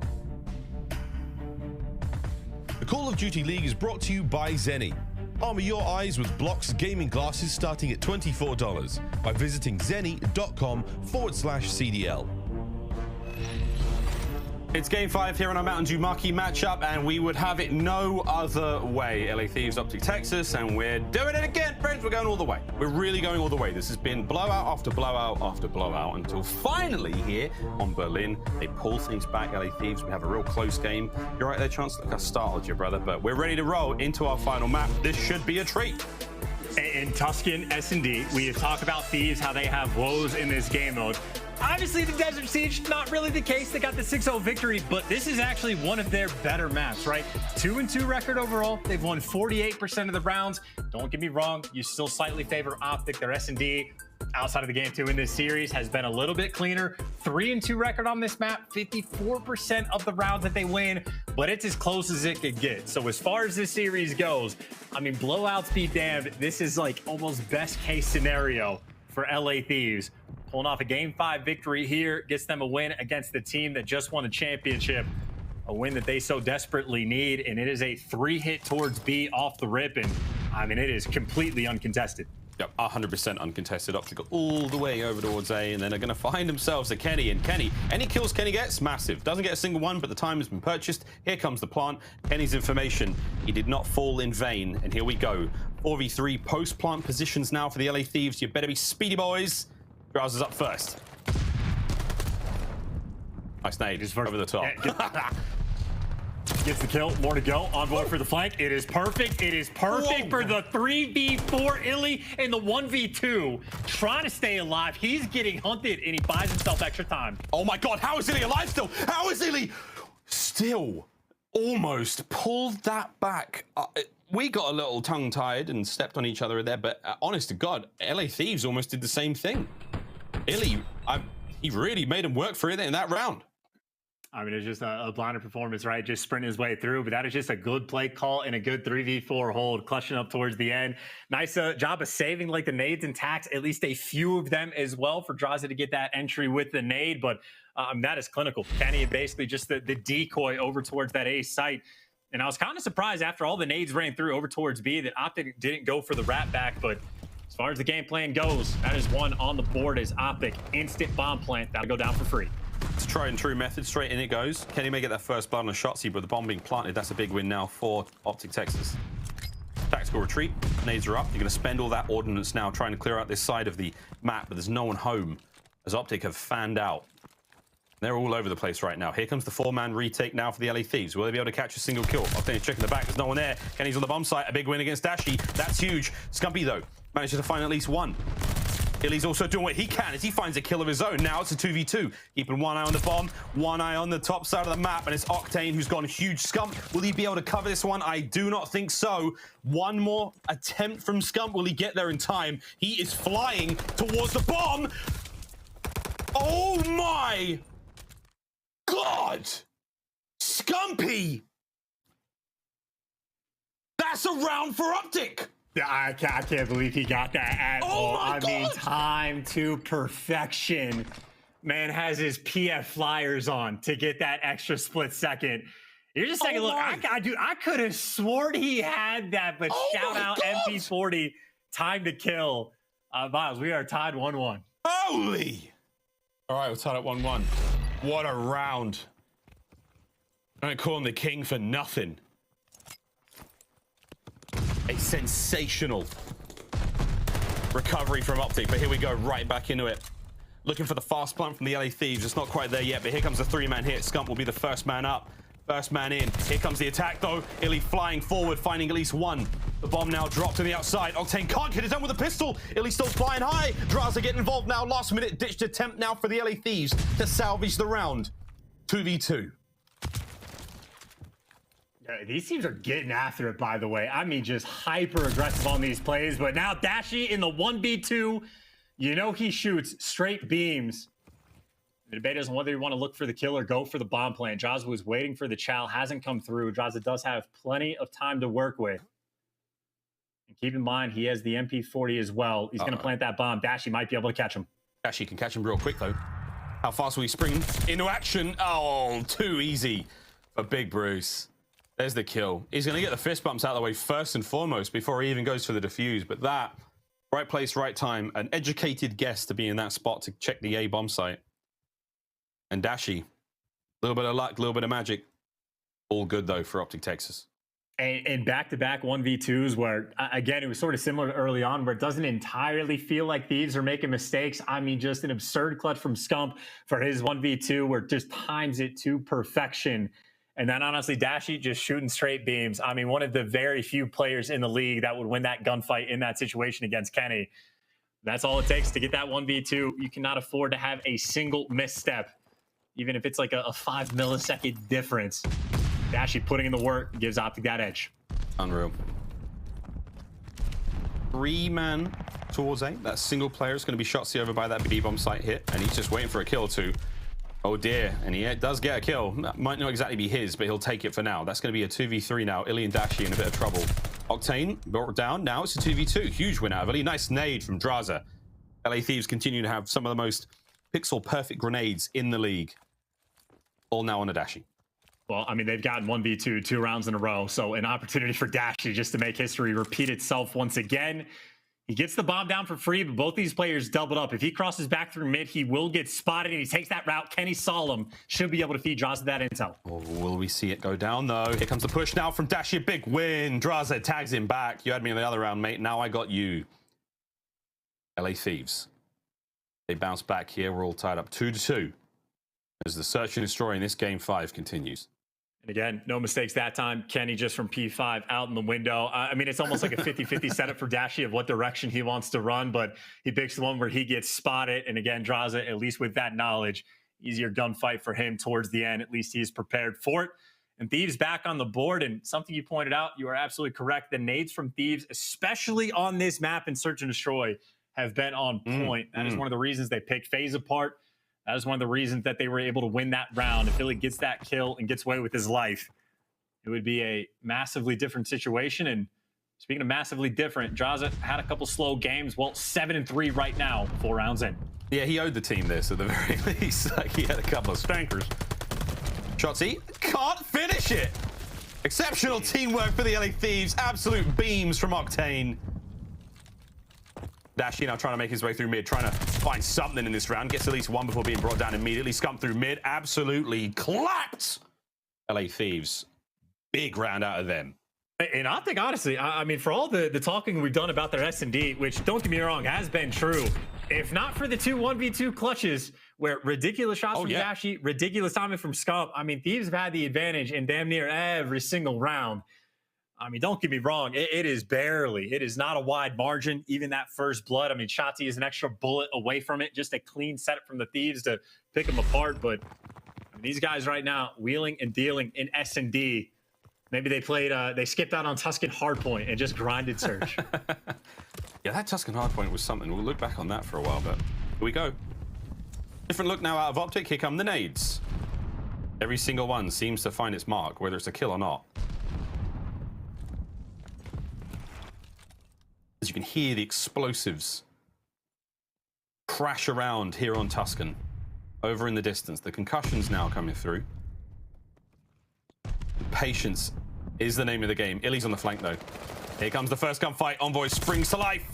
The Call of Duty League is brought to you by Zenny. Armor your eyes with Block's gaming glasses starting at $24 by visiting zenny.com/CDL. It's game 5 here on our Mountain Dew Marquee matchup, and we would have it no other way. LA Thieves, OpTic Texas, and we're doing it again, friends. We're going all the way. We're really going all the way. This has been blowout after blowout after blowout until finally here on Berlin, they pull things back. LA Thieves, we have a real close game. You're right there, Chance. Look, I startled you, brother, but we're ready to roll into our final map. This should be a treat. In Tuscan S&D, we have talked about Thieves, how they have woes in this game mode. Obviously, the Desert Siege, not really the case. They got the 6-0 victory, but this is actually one of their better maps, right? 2-2 record overall. They've won 48% of the rounds. Don't get me wrong, you still slightly favor OpTic. Their S&D outside of the game 2 in this series has been a little bit cleaner. 3-2 record on this map, 54% of the rounds that they win, but it's as close as it could get. So as far as this series goes, I mean, blowouts be damned. This is like almost best case scenario for LA Thieves. Pulling off a game 5 victory here gets them a win against the team that just won a championship, a win that they so desperately need, and it is a 3-hit towards B off the rip, and I mean, it is completely uncontested. Yep, 100% uncontested. OpTic all the way over towards A, and then they're going to find themselves a Kenny. And Kenny, any kills Kenny gets, massive. Doesn't get a single one, but the time has been purchased. Here comes the plant. Kenny's information. He did not fall in vain. And here we go. 4v3 post-plant positions now for the LA Thieves. You better be speedy, boys. Drowser's up first. Nice nade. Just over the top. Gets the kill. More to go. On board for the flank. It is perfect. It is perfect for the 3v4 iLLeY in the 1v2. Trying to stay alive. He's getting hunted, and he buys himself extra time. Oh my God. How is iLLeY alive still? How is iLLeY still almost pulled that back? We got a little tongue-tied and stepped on each other there, but honest to God, LA Thieves almost did the same thing. iLLeY, he really made him work for it in that round. I mean, it's just a blinded performance, right? Just sprinting his way through, but that is just a good play call and a good 3v4 hold, clutching up towards the end. Nice job of saving like the nades and tacks, at least a few of them as well for Draza to get that entry with the nade, but that is clinical. Kenny basically just the decoy over towards that A site. And I was kind of surprised after all the nades ran through over towards B that OpTic didn't go for the rat back, but as far as the game plan goes, that is one on the board as OpTic. Instant bomb plant, that'll go down for free. It's a tried and true method, straight in it goes. Kenny may get that first blood on a Shotzzy, but the bomb being planted, that's a big win now for OpTic Texas. Tactical retreat, nades are up. You're going to spend all that ordnance now trying to clear out this side of the map, but there's no one home as OpTic have fanned out. They're all over the place right now. Here comes the 4-man retake now for the LA Thieves. Will they be able to catch a single kill? OpTic checking the back. There's no one there. Kenny's on the bomb site. A big win against Dashy. That's huge. Scumpy, though, manages to find at least one. iLLeY's also doing what he can as he finds a kill of his own. Now it's a 2v2. Keeping one eye on the bomb, one eye on the top side of the map, and it's Octane who's gone huge. Scump, will he be able to cover this one? I do not think so. One more attempt from Scump. Will he get there in time? He is flying towards the bomb. Oh my God! Scumpy! That's a round for OpTic! I can't believe he got that at all. I mean, time to perfection. Man has his PF flyers on to get that extra split second. You're just taking a look. I could have sworn he had that, but shout out MP40. Time to kill. Miles, we are tied 1-1. Holy! All right, we're tied at 1-1. What a round. I don't call him the king for nothing. A sensational recovery from OpTic, but here we go, right back into it. Looking for the fast plant from the LA Thieves. It's not quite there yet, but here comes the 3-man hit. Scump will be the first man up, first man in. Here comes the attack, though. iLLeY flying forward, finding at least one. The bomb now dropped to the outside. Octane can't get it done with a pistol. iLLeY still flying high. Draza getting involved now. Last minute ditched attempt now for the LA Thieves to salvage the round. 2v2. These teams are getting after it, by the way. I mean, just hyper aggressive on these plays. But now Dashy in the 1v2, you know he shoots straight beams. The debate is on whether you want to look for the kill or go for the bomb plan. Draza was waiting for the chow, hasn't come through. Draza does have plenty of time to work with. And keep in mind, he has the MP40 as well. He's going to plant that bomb. Dashy might be able to catch him. Dashy can catch him real quick, though. How fast will he spring into action? Oh, too easy for Big Bruce. There's the kill. He's going to get the fist bumps out of the way first and foremost before he even goes for the defuse. But that, right place, right time, an educated guess to be in that spot to check the A bomb site. And Dashy, a little bit of luck, a little bit of magic. All good, though, for OpTic Texas. And back-to-back 1v2s where, again, it was sort of similar to early on where it doesn't entirely feel like Thieves are making mistakes. I mean, just an absurd clutch from Scump for his 1v2 where it just times it to perfection. And then, honestly, Dashy just shooting straight beams. I mean, one of the very few players in the league that would win that gunfight in that situation against Kenny. That's all it takes to get that 1v2. You cannot afford to have a single misstep, even if it's like a 5 millisecond difference. Dashy putting in the work gives OpTic that edge. Unreal. 3-man towards A. That single player is going to be Shotzzy over by that B bomb site hit, and he's just waiting for a kill or two. Oh dear, and he does get a kill. That might not exactly be his, but he'll take it for now. That's going to be a 2v3 now. iLLeY and Dashy in a bit of trouble. Octane brought down. Now it's a 2v2. Huge win out of iLLeY. Nice nade from Draza. LA Thieves continue to have some of the most pixel-perfect grenades in the league. All now on a Dashy. Well, I mean, they've gotten 1v2 2 rounds in a row, so an opportunity for Dashy just to make history repeat itself once again. He gets the bomb down for free, but both these players doubled up. If he crosses back through mid, he will get spotted, and he takes that route. Kenny Solemn should be able to feed Draza that intel. Oh, will we see it go down, though? Here comes the push now from Dashy. Big win. Draza tags him back. You had me in the other round, mate. Now I got you. LA Thieves. They bounce back here. We're all tied up 2-2 as the search and destroy in this game 5 continues. And again, no mistakes that time. Kenny just from P5 out in the window. I mean, it's almost like a 50-50 setup for Dashy of what direction he wants to run, but he picks the one where he gets spotted. And again, Draza, at least with that knowledge, easier gunfight for him towards the end. At least he's prepared for it. And Thieves back on the board. And something you pointed out, you are absolutely correct. The nades from Thieves, especially on this map in Search and Destroy, have been on point. That is one of the reasons they picked FaZe apart. That is one of the reasons that they were able to win that round. If iLLeY gets that kill and gets away with his life, it would be a massively different situation. And speaking of massively different, Draza had a couple slow games. Well, 7-3 right now, 4 rounds in. Yeah, he owed the team this at the very least. Like, he had a couple of stankers. Shotzzy can't finish it. Exceptional teamwork for the LA Thieves. Absolute beams from Octane. Dashy now trying to make his way through mid, trying to find something in this round. Gets at least one before being brought down immediately. Scump through mid. Absolutely clapped. LA Thieves. Big round out of them. And OpTic, honestly, I mean, for all the talking we've done about their S&D, which, don't get me wrong, has been true, if not for the 2 1v2 clutches where ridiculous shots from Dashy, ridiculous timing from Scump, I mean, Thieves have had the advantage in damn near every single round. I mean, don't get me wrong. It is barely. It is not a wide margin. Even that first blood. I mean, Shotzzy is an extra bullet away from it. Just a clean setup from the Thieves to pick them apart. But I mean, these guys right now, wheeling and dealing in S&D. Maybe they played, they skipped out on Tuscan Hardpoint and just grinded Search. Yeah, that Tuscan Hardpoint was something. We'll look back on that for a while, but here we go. Different look now out of OpTic. Here come the nades. Every single one seems to find its mark, whether it's a kill or not. As you can hear the explosives crash around here on Tuscan. Over in the distance. The concussions now coming through. Patience is the name of the game. iLLeY's on the flank though. Here comes the first gunfight. Envoy springs to life.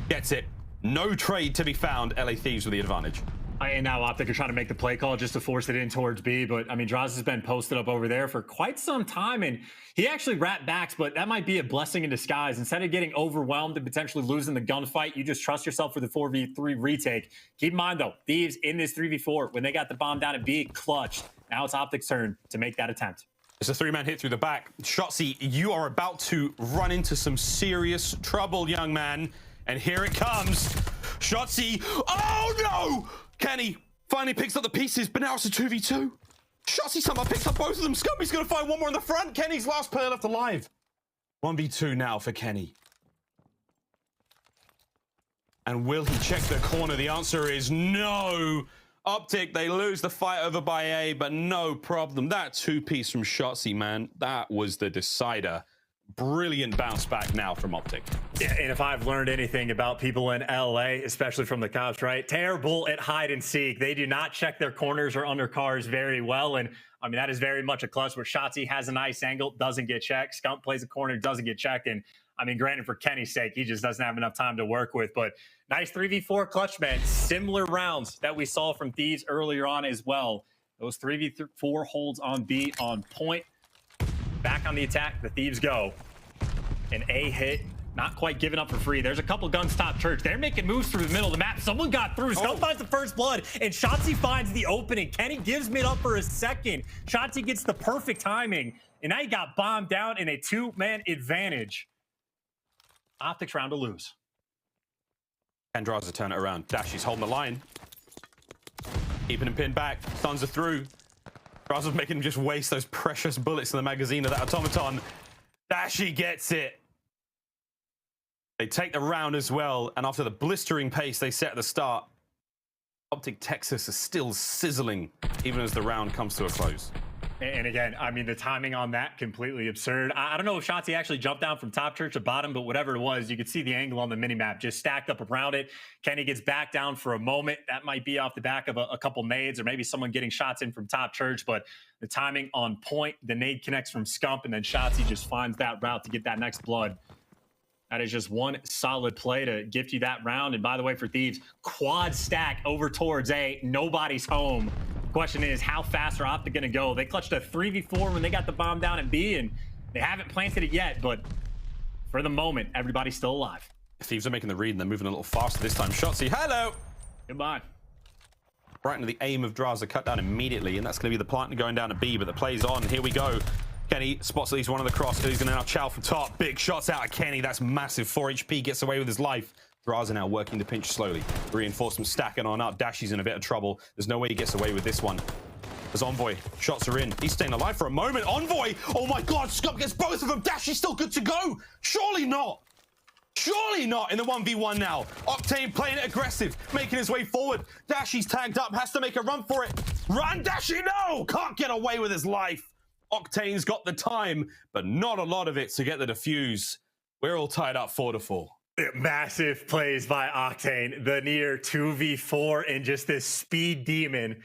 Gets it. No trade to be found. LA Thieves with the advantage. And now OpTic are trying to make the play call just to force it in towards B. But, I mean, Draza has been posted up over there for quite some time. And he actually wrapped backs, but that might be a blessing in disguise. Instead of getting overwhelmed and potentially losing the gunfight, you just trust yourself for the 4v3 retake. Keep in mind, though, Thieves in this 3v4, when they got the bomb down at B, clutched. Now it's OpTic's turn to make that attempt. It's a 3-man hit through the back. Shotzzy, you are about to run into some serious trouble, young man. And here it comes. Shotzzy. Oh, no! Kenny finally picks up the pieces, but now it's a 2v2. Shotzzy somehow picks up both of them. Scumpy's going to find one more in the front. Kenny's last player left alive. 1v2 now for Kenny. And will he check the corner? The answer is no. OpTic, they lose the fight over by A, but no problem. That 2-piece from Shotzzy, man, that was the decider. brilliant bounce back now from OpTic. Yeah, and if I've learned anything about people in LA, especially from the cops, right? Terrible at hide and seek. They do not check their corners or undercars very well. And I mean, that is very much a clutch where Shotzzy has a nice angle, doesn't get checked. Scump plays a corner, doesn't get checked. And I mean, granted, for Kenny's sake, he just doesn't have enough time to work with. But nice 3v4 clutch, man. Similar rounds that we saw from Thieves earlier on as well. Those 3v4 holds on B on point. Back on the attack, the Thieves go. An A hit, not quite giving up for free. There's a couple guns top church. They're making moves through the middle of the map. Someone got through. Scump finds the first blood, and Shotzzy finds the opening. Kenny gives mid up for a second. Shotzzy gets the perfect timing, and now he got bombed down in a two-man advantage. OpTic's round to lose. And draws to turn it around. Dashy's holding the line. Keeping him pinned back. Stuns are through. Draza's making him just waste those precious bullets in the magazine of that automaton. Dashy gets it. They take the round as well, and after the blistering pace they set at the start, OpTic Texas is still sizzling even as the round comes to a close. And again, I mean, the timing on that, completely absurd. I don't know if Shotzzy actually jumped down from top church to bottom, but whatever it was, you could see the angle on the minimap just stacked up around it. Kenny gets back down for a moment. That might be off the back of a couple nades or maybe someone getting shots in from top church, but the timing on point. The nade connects from Scump, and then Shotzzy just finds that route to get that next blood. That is just one solid play to gift you that round. And by the way, for Thieves, quad stack over towards A. Nobody's home. Question is, how fast are OpTic going to go? They clutched a 3v4 when they got the bomb down at B, and they haven't planted it yet, but for the moment, everybody's still alive. Thieves are making the read, and they're moving a little faster this time. Shotzzy, hello! Goodbye. Right into the aim of Draza, cut down immediately, and that's going to be the plant going down to B, but the play's on. Here we go. Kenny spots at least one of the cross. He's going to now chow from top. Big shots out of Kenny. That's massive. 4 HP gets away with his life. Draza now working the pinch slowly. Reinforcement stacking on up. Dashy's in a bit of trouble. There's no way he gets away with this one. As Envoy, shots are in. He's staying alive for a moment. Envoy! Oh my god, Scump gets both of them. Dashy's still good to go. Surely not. Surely not in the 1v1 now. Octane playing it aggressive, making his way forward. Dashy's tagged up, has to make a run for it. Run, Dashy, no! Can't get away with his life. Octane's got the time, but not a lot of it to get the defuse. We're all tied up 4-4. Massive plays by Octane. The near 2v4 and just this speed demon.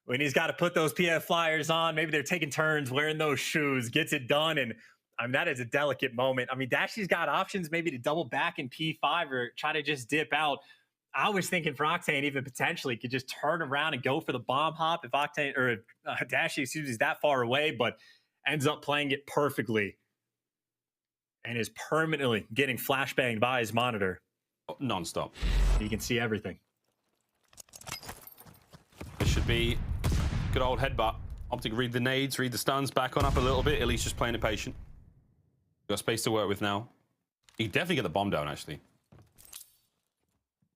When he's got to put those PF flyers on, maybe they're taking turns wearing those shoes, gets it done. And I mean, that is a delicate moment. I mean, Dashy's got options maybe to double back in P5 or try to just dip out. I was thinking for Octane, even potentially could just turn around and go for the bomb hop if Octane or Dashy, is that far away, but ends up playing it perfectly and is permanently getting flashbanged by his monitor. Non-stop. You can see everything. This should be good old headbutt. OpTic read the nades, read the stuns, back on up a little bit. iLLeY's just playing it patient. Got space to work with now. He definitely get the bomb down, actually.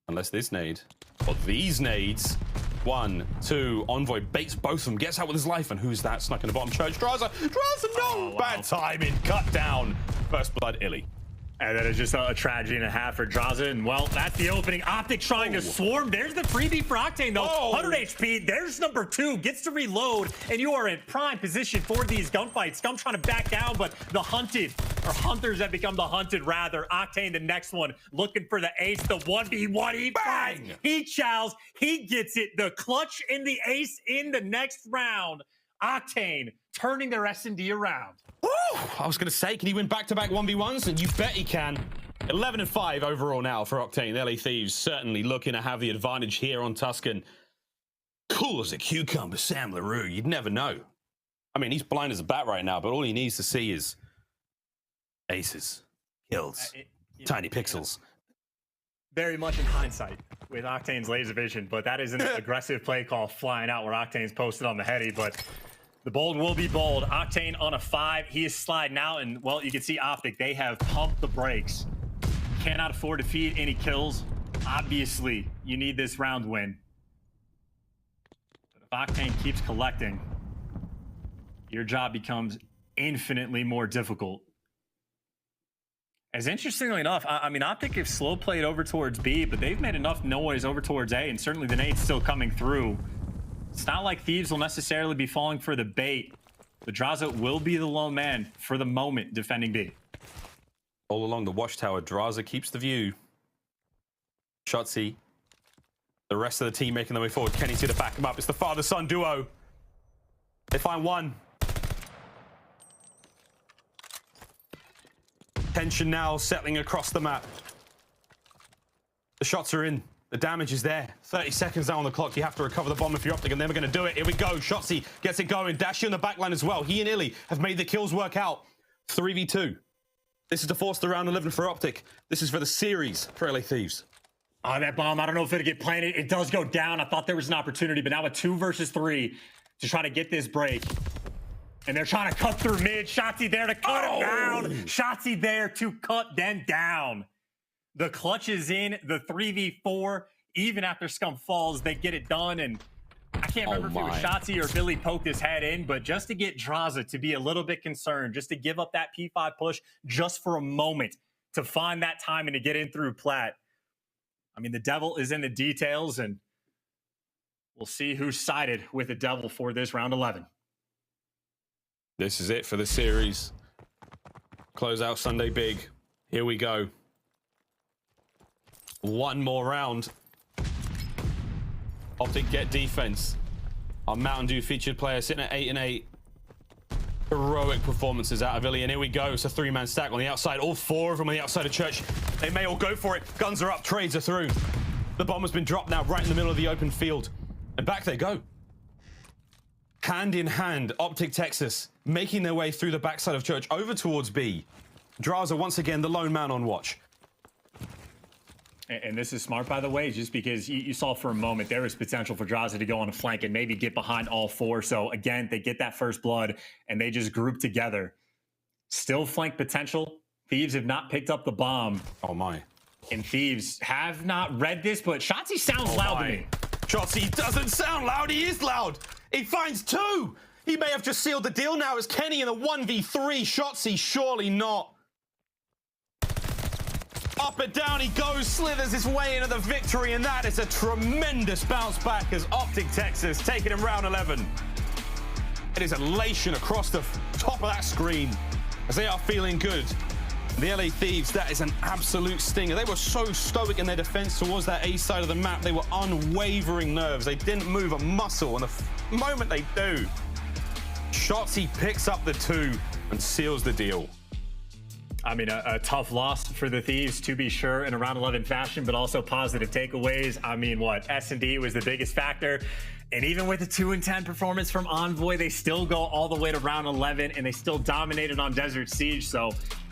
Unless this nade, or these nades. 1, 2, Envoy baits both of them, gets out with his life, and who's that snuck in the bottom church? Draza, no! Oh, wow. Bad timing, cut down. First blood, iLLeY. And that is just a tragedy and a half for Draza. And well, that's the opening. OpTic trying to swarm. There's the freebie for Octane, though. 100 HP. There's number 2. Gets to reload. And you are in prime position for these gunfights. Scump trying to back down, but the hunted, or hunters have become the hunted, rather. Octane, the next one, looking for the ace. The 1v1. He bangs. He chows. He gets it. The clutch and the ace in the next round. Octane turning their S&D around. I was going to say, can he win back-to-back 1v1s? And you bet he can. 11-5 overall now for Octane. LA Thieves certainly looking to have the advantage here on Tuscan. Cool as a cucumber, Sam LaRue. You'd never know. I mean, he's blind as a bat right now, but all he needs to see is aces, kills, tiny pixels. Very much in hindsight with Octane's laser vision, but that is an aggressive play call flying out where Octane's posted on the heady, but the bold will be bold. Octane on a 5. He is sliding out, and, well, you can see OpTic. They have pumped the brakes. Cannot afford to feed any kills. Obviously, you need this round win. But if Octane keeps collecting, your job becomes infinitely more difficult. As interestingly enough, I mean, OpTic have slow played over towards B, but they've made enough noise over towards A, and certainly the nade's still coming through. It's not like Thieves will necessarily be falling for the bait, but Draza will be the lone man for the moment defending B. All along the watchtower, Draza keeps the view. Shotzzy. The rest of the team making their way forward. Kenny's here to back him up. It's the father-son duo. They find one. Tension now settling across the map. The shots are in. The damage is there. 30 seconds now on the clock. You have to recover the bomb if you're OpTic, and then we're going to do it. Here we go. Shotzzy gets it going. Dashy on the backline as well. He and iLLeY have made the kills work out. 3v2. This is to force the round 11 for OpTic. This is for the series for LA Thieves. Oh, that bomb, I don't know if it'll get planted. It does go down. I thought there was an opportunity, but now a 2 versus 3 to try to get this break. And they're trying to cut through mid. Shotzzy there to cut him down. Shotzzy there to cut them down. The clutch is in, the 3v4. Even after Scump falls, they get it done. And I can't remember if it was Shotzzy or iLLeY poked his head in, but just to get Draza to be a little bit concerned, just to give up that P5 push just for a moment, to find that time and to get in through plat. I mean, the devil is in the details, and we'll see who's sided with the devil for this round 11. This is it for the series. Close out Sunday big. Here we go. One more round. OpTic get defense. Our Mountain Dew featured player sitting at 8-8. Heroic performances out of iLLeY, and here we go. It's a 3-man stack on the outside. All 4 of them on the outside of Church. They may all go for it. Guns are up. Trades are through. The bomb has been dropped now right in the middle of the open field. And back they go. Hand in hand, OpTic Texas making their way through the backside of Church over towards B. Draza once again the lone man on watch. And this is smart, by the way, just because you saw for a moment there is potential for Draza to go on a flank and maybe get behind all 4. So again, they get that first blood and they just group together. Still flank potential. Thieves have not picked up the bomb. Oh my. And Thieves have not read this, but Shotzzy sounds loud to me. Shotzzy doesn't sound loud. He is loud. He finds 2. He may have just sealed the deal now as Kenny in a 1v3. Shotzzy, surely not. Up and down he goes, slithers his way into the victory, and that is a tremendous bounce back as OpTic Texas taking him round 11. It is elation across the top of that screen as they are feeling good. The LA Thieves, that is an absolute stinger. They were so stoic in their defense towards that A side of the map. They were unwavering nerves. They didn't move a muscle, and the moment they do, Shotzzy picks up the 2 and seals the deal. I mean, a tough loss for the Thieves, to be sure, in a round 11 fashion, but also positive takeaways. I mean, what? S&D was the biggest factor. And even with the 2-10 performance from Envoy, they still go all the way to round 11, and they still dominated on Desert Siege. So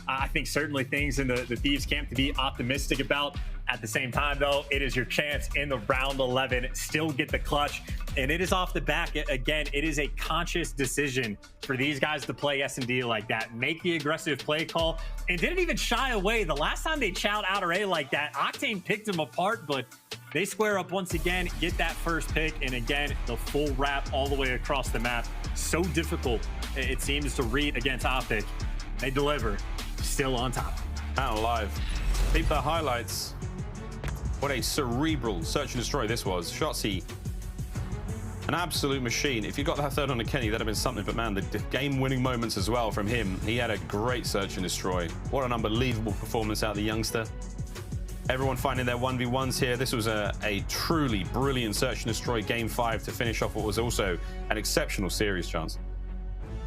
I think certainly things in the Thieves camp to be optimistic about. At the same time, though, it is your chance in the round 11. Still get the clutch. And it is off the back. Again, it is a conscious decision for these guys to play S&D like that. Make the aggressive play call. And didn't even shy away. The last time they chowed outer A like that, Octane picked them apart, but they square up once again, get that first pick. And again, the full wrap all the way across the map. So difficult, it seems, to read against OpTic. They deliver. Still on top. Out live. Keep the highlights. What a cerebral search and destroy this was. Shotzzy, an absolute machine. If you got that third on a Kenny, that'd have been something. But man, the game-winning moments as well from him. He had a great search and destroy. What an unbelievable performance out of the youngster. Everyone finding their 1v1s here. This was a truly brilliant search and destroy game 5 to finish off what was also an exceptional series, Chance.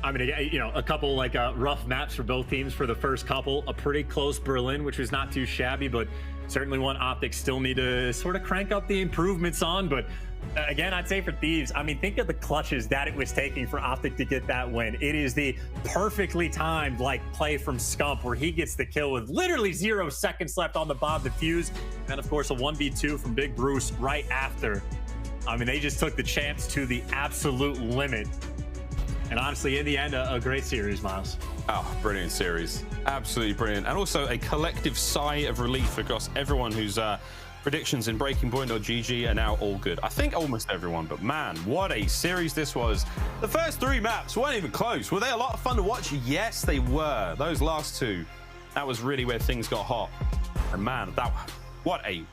I mean, you know, a couple like rough maps for both teams for the first couple. A pretty close Berlin, which was not too shabby, but certainly one OpTic still need to sort of crank up the improvements on. But again, I'd say for Thieves, I mean, think of the clutches that it was taking for OpTic to get that win. It is the perfectly timed like play from Scump where he gets the kill with literally 0 seconds left on the bomb defuse. And of course, a 1v2 from Big Bruce right after. I mean, they just took the champs to the absolute limit. And honestly, in the end, a great series, Miles. Oh, brilliant series. Absolutely brilliant. And also a collective sigh of relief across everyone whose predictions in Breaking Point or GG are now all good. I think almost everyone, but man, what a series this was. The first 3 maps weren't even close. Were they a lot of fun to watch? Yes, they were. Those last 2, that was really where things got hot. And man, what a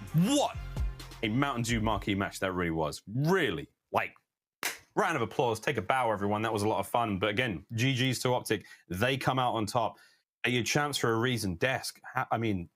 Mountain Dew marquee match that really was. Really, like, round of applause. Take a bow, everyone. That was a lot of fun. But again, GG's to OpTic. They come out on top. Your champs for a reason. Desk. I mean,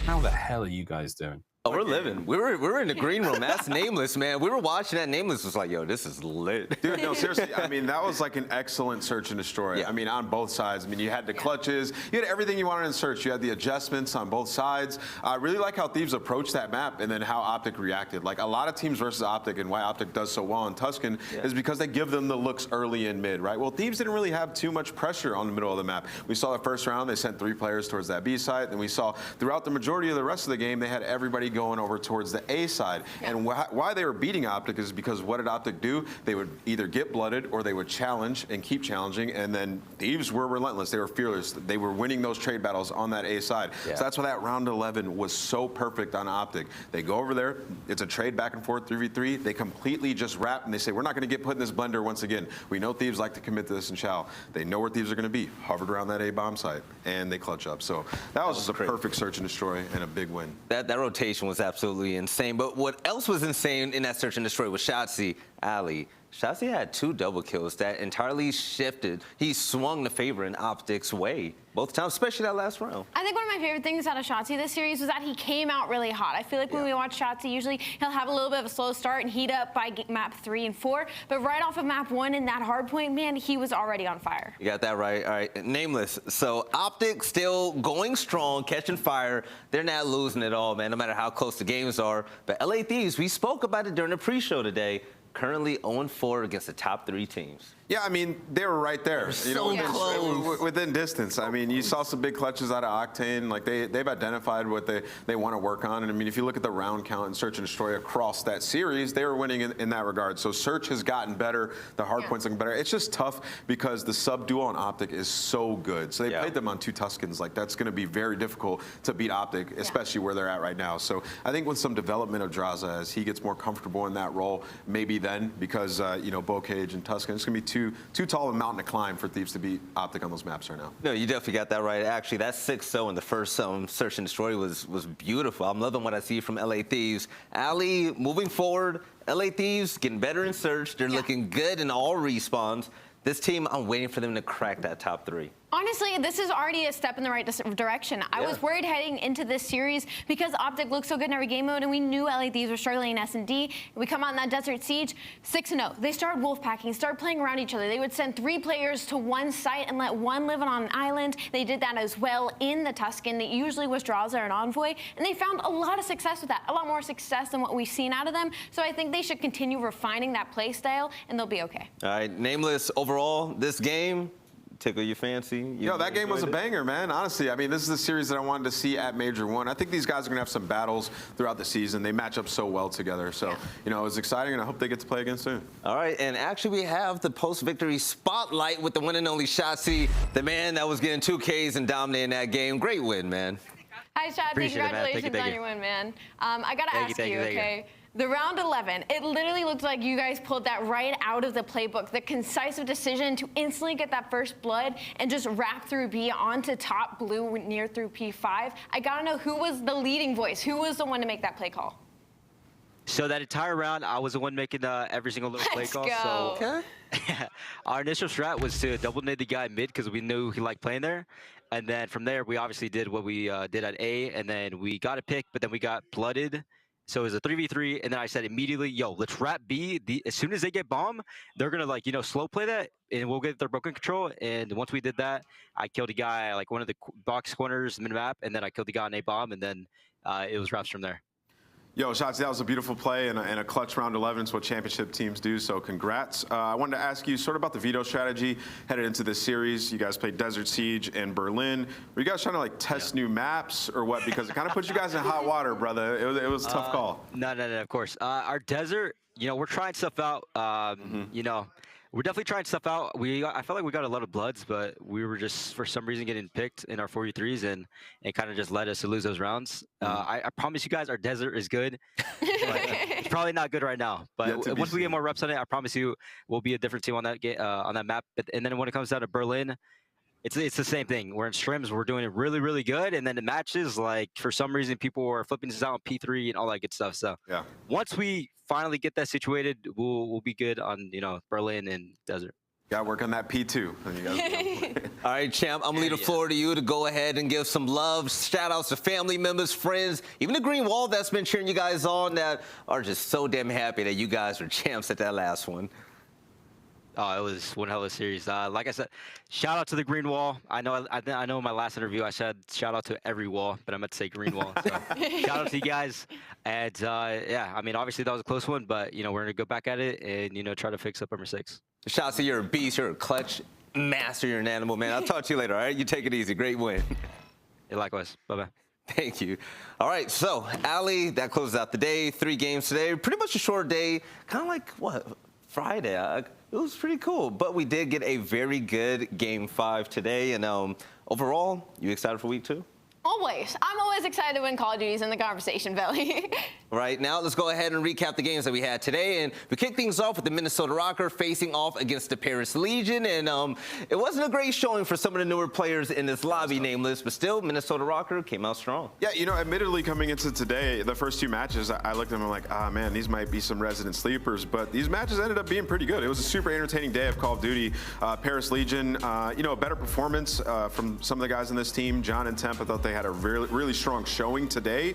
how the hell are you guys doing? Oh, we're living. We were in the green room. That's Nameless, man. We were watching that. Nameless was like, yo, this is lit. Dude, no, seriously. I mean, that was like an excellent search and destroy. Yeah. I mean, on both sides. I mean, you had the clutches. You had everything you wanted in search. You had the adjustments on both sides. I really like how Thieves approached that map and then how OpTic reacted. Like, a lot of teams versus OpTic and why OpTic does so well in Tuscan is because they give them the looks early and mid, right? Well, Thieves didn't really have too much pressure on the middle of the map. We saw the first round, they sent 3 players towards that B side. And we saw throughout the majority of the rest of the game, they had everybody going over towards the A side. And why they were beating OpTic is because what did OpTic do? They would either get blooded or they would challenge and keep challenging. And then Thieves were relentless. They were fearless. They were winning those trade battles on that A side. So that's why that round 11 was so perfect on OpTic. They go over there. It's a trade back and forth 3v3. They completely just wrap and they say, we're not going to get put in this blender once again. We know Thieves like to commit to this and shall. They know where Thieves are going to be. Hovered around that A bomb site and they clutch up. So that was just a perfect search and destroy and a big win. That rotation was absolutely insane. But what else was insane in that search and destroy was Shotzzy, aLLeY. Shotzzy had 2 double kills that entirely shifted. He swung the favor in OpTic's way both times, especially that last round. I think one of my favorite things out of Shotzzy this series was that he came out really hot. I feel like when we watch Shotzzy, usually he'll have a little bit of a slow start and heat up by map 3 and 4. But right off of map 1 in that hard point, man, he was already on fire. You got that right. All right, Nameless. So OpTic still going strong, catching fire. They're not losing at all, man, no matter how close the games are. But LA Thieves, we spoke about it during the pre-show today, currently 0-4 against the top 3 teams. Yeah, I mean, they were right there. Within distance. I mean, you saw some big clutches out of Octane. Like, they've identified what they want to work on. And, I mean, if you look at the round count and search and destroy across that series, they were winning in that regard. So search has gotten better. The hard points looking better. It's just tough because the sub duo on OpTic is so good. So they played them on 2 Tuscans. Like, that's going to be very difficult to beat OpTic, especially where they're at right now. So I think with some development of Draza, as he gets more comfortable in that role, maybe then, because, you know, Bocage and Tuscan, it's going to be too tall of a mountain to climb for Thieves to beat OpTic on those maps right now. No, you definitely got that right. Actually, that 6-0 in the first search and destroy was beautiful. I'm loving what I see from LA Thieves. aLLeY moving forward. LA Thieves getting better in search. They're looking good in all respawns. This team, I'm waiting for them to crack that top 3. Honestly, this is already a step in the right direction. I was worried heading into this series because OpTic looked so good in every game mode, and we knew LA Thieves were struggling in S&D. We come out in that Desert Siege, 6-0. They started wolfpacking, started playing around each other. They would send 3 players to one site and let one live on an island. They did that as well in the Tuscan. It usually was Draza and Envoy, and they found a lot of success with that, a lot more success than what we've seen out of them. So I think they should continue refining that play style, and they'll be okay. All right, Nameless, overall, this game, tickle your fancy? Yo, that game was a banger, man. Honestly, I mean, this is the series that I wanted to see at Major 1. I think these guys are going to have some battles throughout the season. They match up so well together. So, you know, it was exciting, and I hope they get to play again soon. All right, and actually we have the post-victory spotlight with the one and only Shotzzy, the man that was getting 2 Ks and dominating that game. Great win, man. Hi, Shotzzy. Congratulations on your win, man. I got to ask you, okay? The round 11, it literally looked like you guys pulled that right out of the playbook. The concise decision to instantly get that first blood and just wrap through B onto top blue near through P5. I gotta know, who was the leading voice? Who was the one to make that play call? So that entire round, I was the one making every single little play call. So our initial strat was to double nade the guy mid because we knew he liked playing there. And then from there, we obviously did what we did at A, and then we got a pick, but then we got blooded. So it was a 3v3, and then I said immediately, yo, let's wrap B. As soon as they get bomb, they're going to, like, you know, slow play that, and we'll get their broken control. And once we did that, I killed a guy, like, one of the box corners mid-map, and then I killed the guy on A bomb, and then it was wraps from there. Yo, Shotzzy, that was a beautiful play and a clutch round 11. It's what championship teams do, so congrats. I wanted to ask you sort of about the veto strategy headed into this series. You guys played Desert Siege and Berlin. Were you guys trying to, like, test new maps or what? Because it kind of put you guys in hot water, brother. It was a tough call. No, of course. Our desert, you know, we're trying stuff out. You know, we're definitely trying stuff out. I felt like we got a lot of bloods, but we were just, for some reason, getting picked in our 4v3s, and it kind of just led us to lose those rounds. I promise you guys, our desert is good. It's probably not good right now, but once we get more reps on it, I promise you, we'll be a different team on that map. And then when it comes down to Berlin, it's the same thing. We're in scrims, we're doing it really, really good, and then the matches, like, for some reason, people are flipping us out on P3 and all that good stuff. So once we finally get that situated, we'll be good on, you know, Berlin and Desert. Got to work on that P2. All right, champ, I'm going to leave the floor to you to go ahead and give some love, shout-outs to family members, friends, even the Green Wall that's been cheering you guys on that are just so damn happy that you guys were champs at that last one. Oh, it was one hell of a series. Like I said, shout out to the Green Wall. I know in my last interview I said shout out to every wall, but I meant to say Green Wall. So shout out to you guys. And yeah, I mean, obviously that was a close one, but, you know, we're going to go back at it and, you know, try to fix up our mistakes. Shotzzy, you're a beast. You're a clutch master. You're an animal, man. I'll talk to you later, all right? You take it easy. Great win. Yeah, likewise. Bye-bye. Thank you. All right, so, aLLeY, that closes out the day. 3 games today. Pretty much a short day. Kind of like, what, Friday? It was pretty cool, but we did get a very good Game 5 today. And overall, you excited for Week 2? Always. I'm always excited when Call of Duty's in the conversation, Belly. Right, now let's go ahead and recap the games that we had today. And we kick things off with the Minnesota Røkkr facing off against the Paris Legion. And it wasn't a great showing for some of the newer players in this lobby, nameless, but still, Minnesota Røkkr came out strong. Yeah, you know, admittedly, coming into today, the first 2 matches, I looked at them and I'm like, ah, man, these might be some resident sleepers. But these matches ended up being pretty good. It was a super entertaining day of Call of Duty. Paris Legion, you know, a better performance from some of the guys in this team. John and Temp, I thought they had a really strong showing today.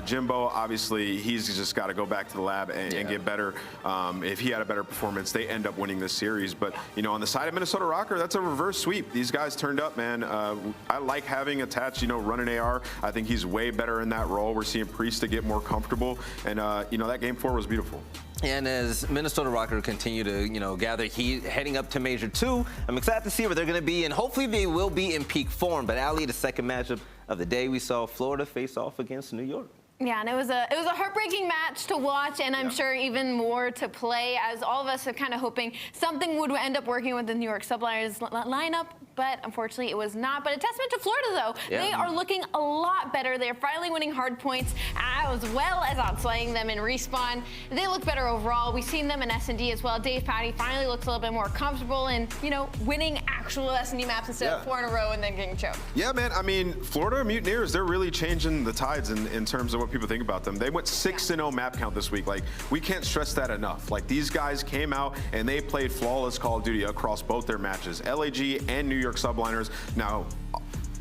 Jimbo, obviously, he's just got to go back to the lab and get better. If he had a better performance, they end up winning this series. But, you know, on the side of Minnesota Røkkr, that's a reverse sweep. These guys turned up, man. I like having attached, you know, running AR. I think he's way better in that role. We're seeing Priestahh get more comfortable. And, you know, that Game 4 was beautiful. And as Minnesota Røkkr continue to, you know, gather heat heading up to Major 2, I'm excited to see where they're going to be, and hopefully they will be in peak form. But aLLeY, the second matchup of the day, we saw Florida face off against New York. Yeah, and it was a heartbreaking match to watch, and I'm sure even more to play, as all of us are kind of hoping something would end up working with the New York Subliners lineup, but unfortunately it was not. But a testament to Florida, though. Yeah. They are looking a lot better. They're finally winning hard points, as well as outslaying them in respawn. They look better overall. We've seen them in S&D as well. Dave Patty finally looks a little bit more comfortable in, you know, winning actual S&D maps instead of 4 in a row and then getting choked. Yeah, man. I mean, Florida Mutineers, they're really changing the tides in terms of what people think about them. They went 6-0 map count this week. Like, we can't stress that enough. Like, these guys came out and they played flawless Call of Duty across both their matches, LAG and New York Subliners. Now,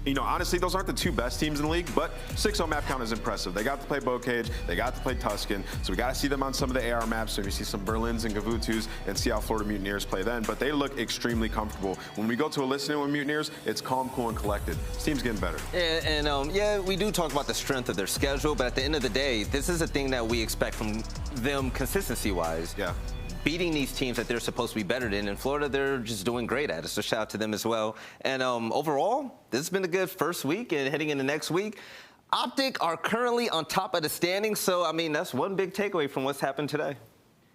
you know, honestly, those aren't the 2 best teams in the league, but 6-0 map count is impressive. They got to play Bocage, they got to play Tuscan, so we got to see them on some of the AR maps, so we see some Berlins and Gavutus and see how Florida Mutineers play then, but they look extremely comfortable. When we go to a listening with Mutineers, it's calm, cool, and collected. This team's getting better. And yeah, we do talk about the strength of their schedule, but at the end of the day, this is a thing that we expect from them consistency-wise. Yeah. Beating these teams that they're supposed to be better than. In Florida, they're just doing great at it, so shout out to them as well. And overall, this has been a good first week, and heading into next week, OpTic are currently on top of the standings, so, I mean, that's one big takeaway from what's happened today.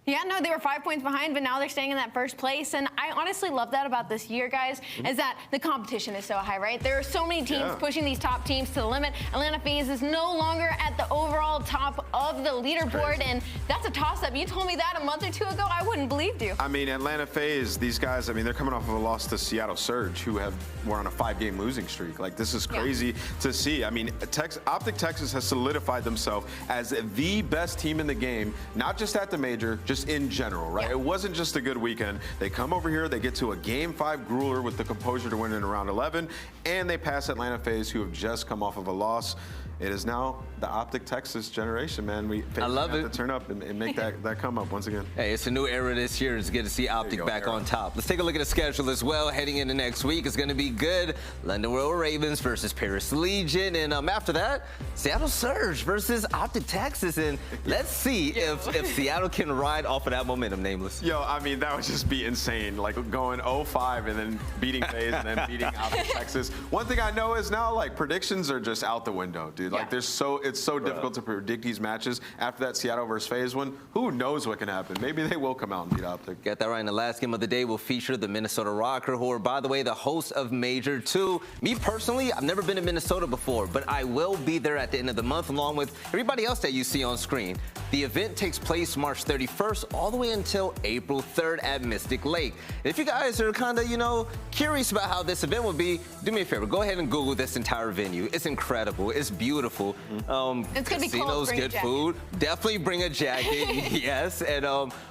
Yeah, no, they were 5 points behind, but now they're staying in that first place. And I honestly love that about this year, guys, is that the competition is so high, right? There are so many teams pushing these top teams to the limit. Atlanta FaZe is no longer at the overall top of the leaderboard, and that's a toss-up. You told me that a month or 2 ago, I wouldn't believe you. I mean, Atlanta FaZe, these guys, I mean, they're coming off of a loss to Seattle Surge, who were on a 5-game losing streak. Like, this is crazy to see. I mean, OpTic Texas has solidified themselves as the best team in the game, not just at the major, just in general, right? It wasn't just a good weekend. They come over here, they get to a Game 5 grueler with the composure to win in round 11, and they pass Atlanta FaZe, who have just come off of a loss. It is now the OpTic Texas generation, man. I love it. To turn up and make that come up once again. Hey, it's a new era this year. It's good to see OpTic back on top. Let's take a look at the schedule as well. Heading into next week, it's going to be good. London Royal Ravens versus Paris Legion, and after that, Seattle Surge versus OpTic Texas. And let's see if Seattle can ride off of that momentum, nameless. Yo, I mean, that would just be insane. Like going 0-5 and then beating FaZe and then beating OpTic Texas. One thing I know is now, like, predictions are just out the window, dude. Like, it's so difficult to predict these matches. After that Seattle versus FaZe one, who knows what can happen? Maybe they will come out and beat OpTic. Got that right. And the last game of the day will feature the Minnesota Røkkr, who are, by the way, the hosts of Major 2. Me personally, I've never been to Minnesota before, but I will be there at the end of the month, along with everybody else that you see on screen. The event takes place March 31st all the way until April 3rd at Mystic Lake. And if you guys are kind of, you know, curious about how this event will be, do me a favor, go ahead and Google this entire venue. It's incredible. It's beautiful. beautiful. It's gonna be cold. Casinos, Bring a good jacket. food. Definitely bring a jacket, yes. And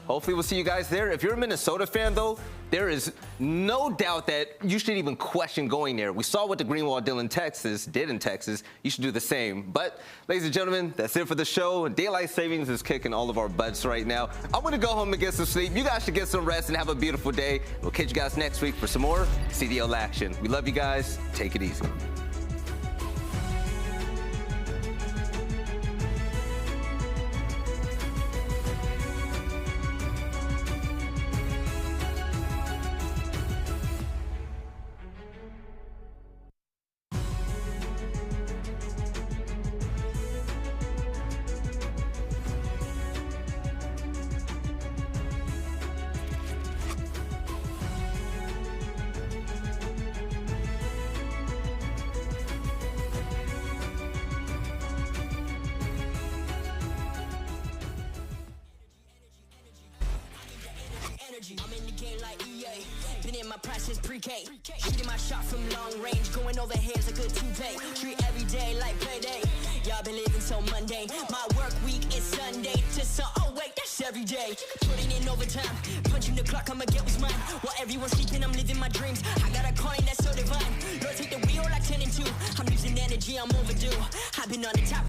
hopefully we'll see you guys there. If you're a Minnesota fan, though, there is no doubt that you should even question going there. We saw what the Greenwall did in Texas. You should do the same. But, ladies and gentlemen, that's it for the show. Daylight savings is kicking all of our butts right now. I'm going to go home and get some sleep. You guys should get some rest and have a beautiful day. We'll catch you guys next week for some more CDL action. We love you guys. Take it easy. I'm in the game like EA. Been in my process pre-K. Shooting my shot from long range. Going over here's a good two-pay. Treat every day like payday. Y'all been living so mundane. My work week is Sunday to oh wait, that's every day. Putting in overtime. Punching the clock, I'ma get what's mine. While everyone's sleeping, I'm living my dreams. I got a coin that's so divine. Lord, take the wheel like 10 and 2. I'm losing energy, I'm overdue. I've been on the top.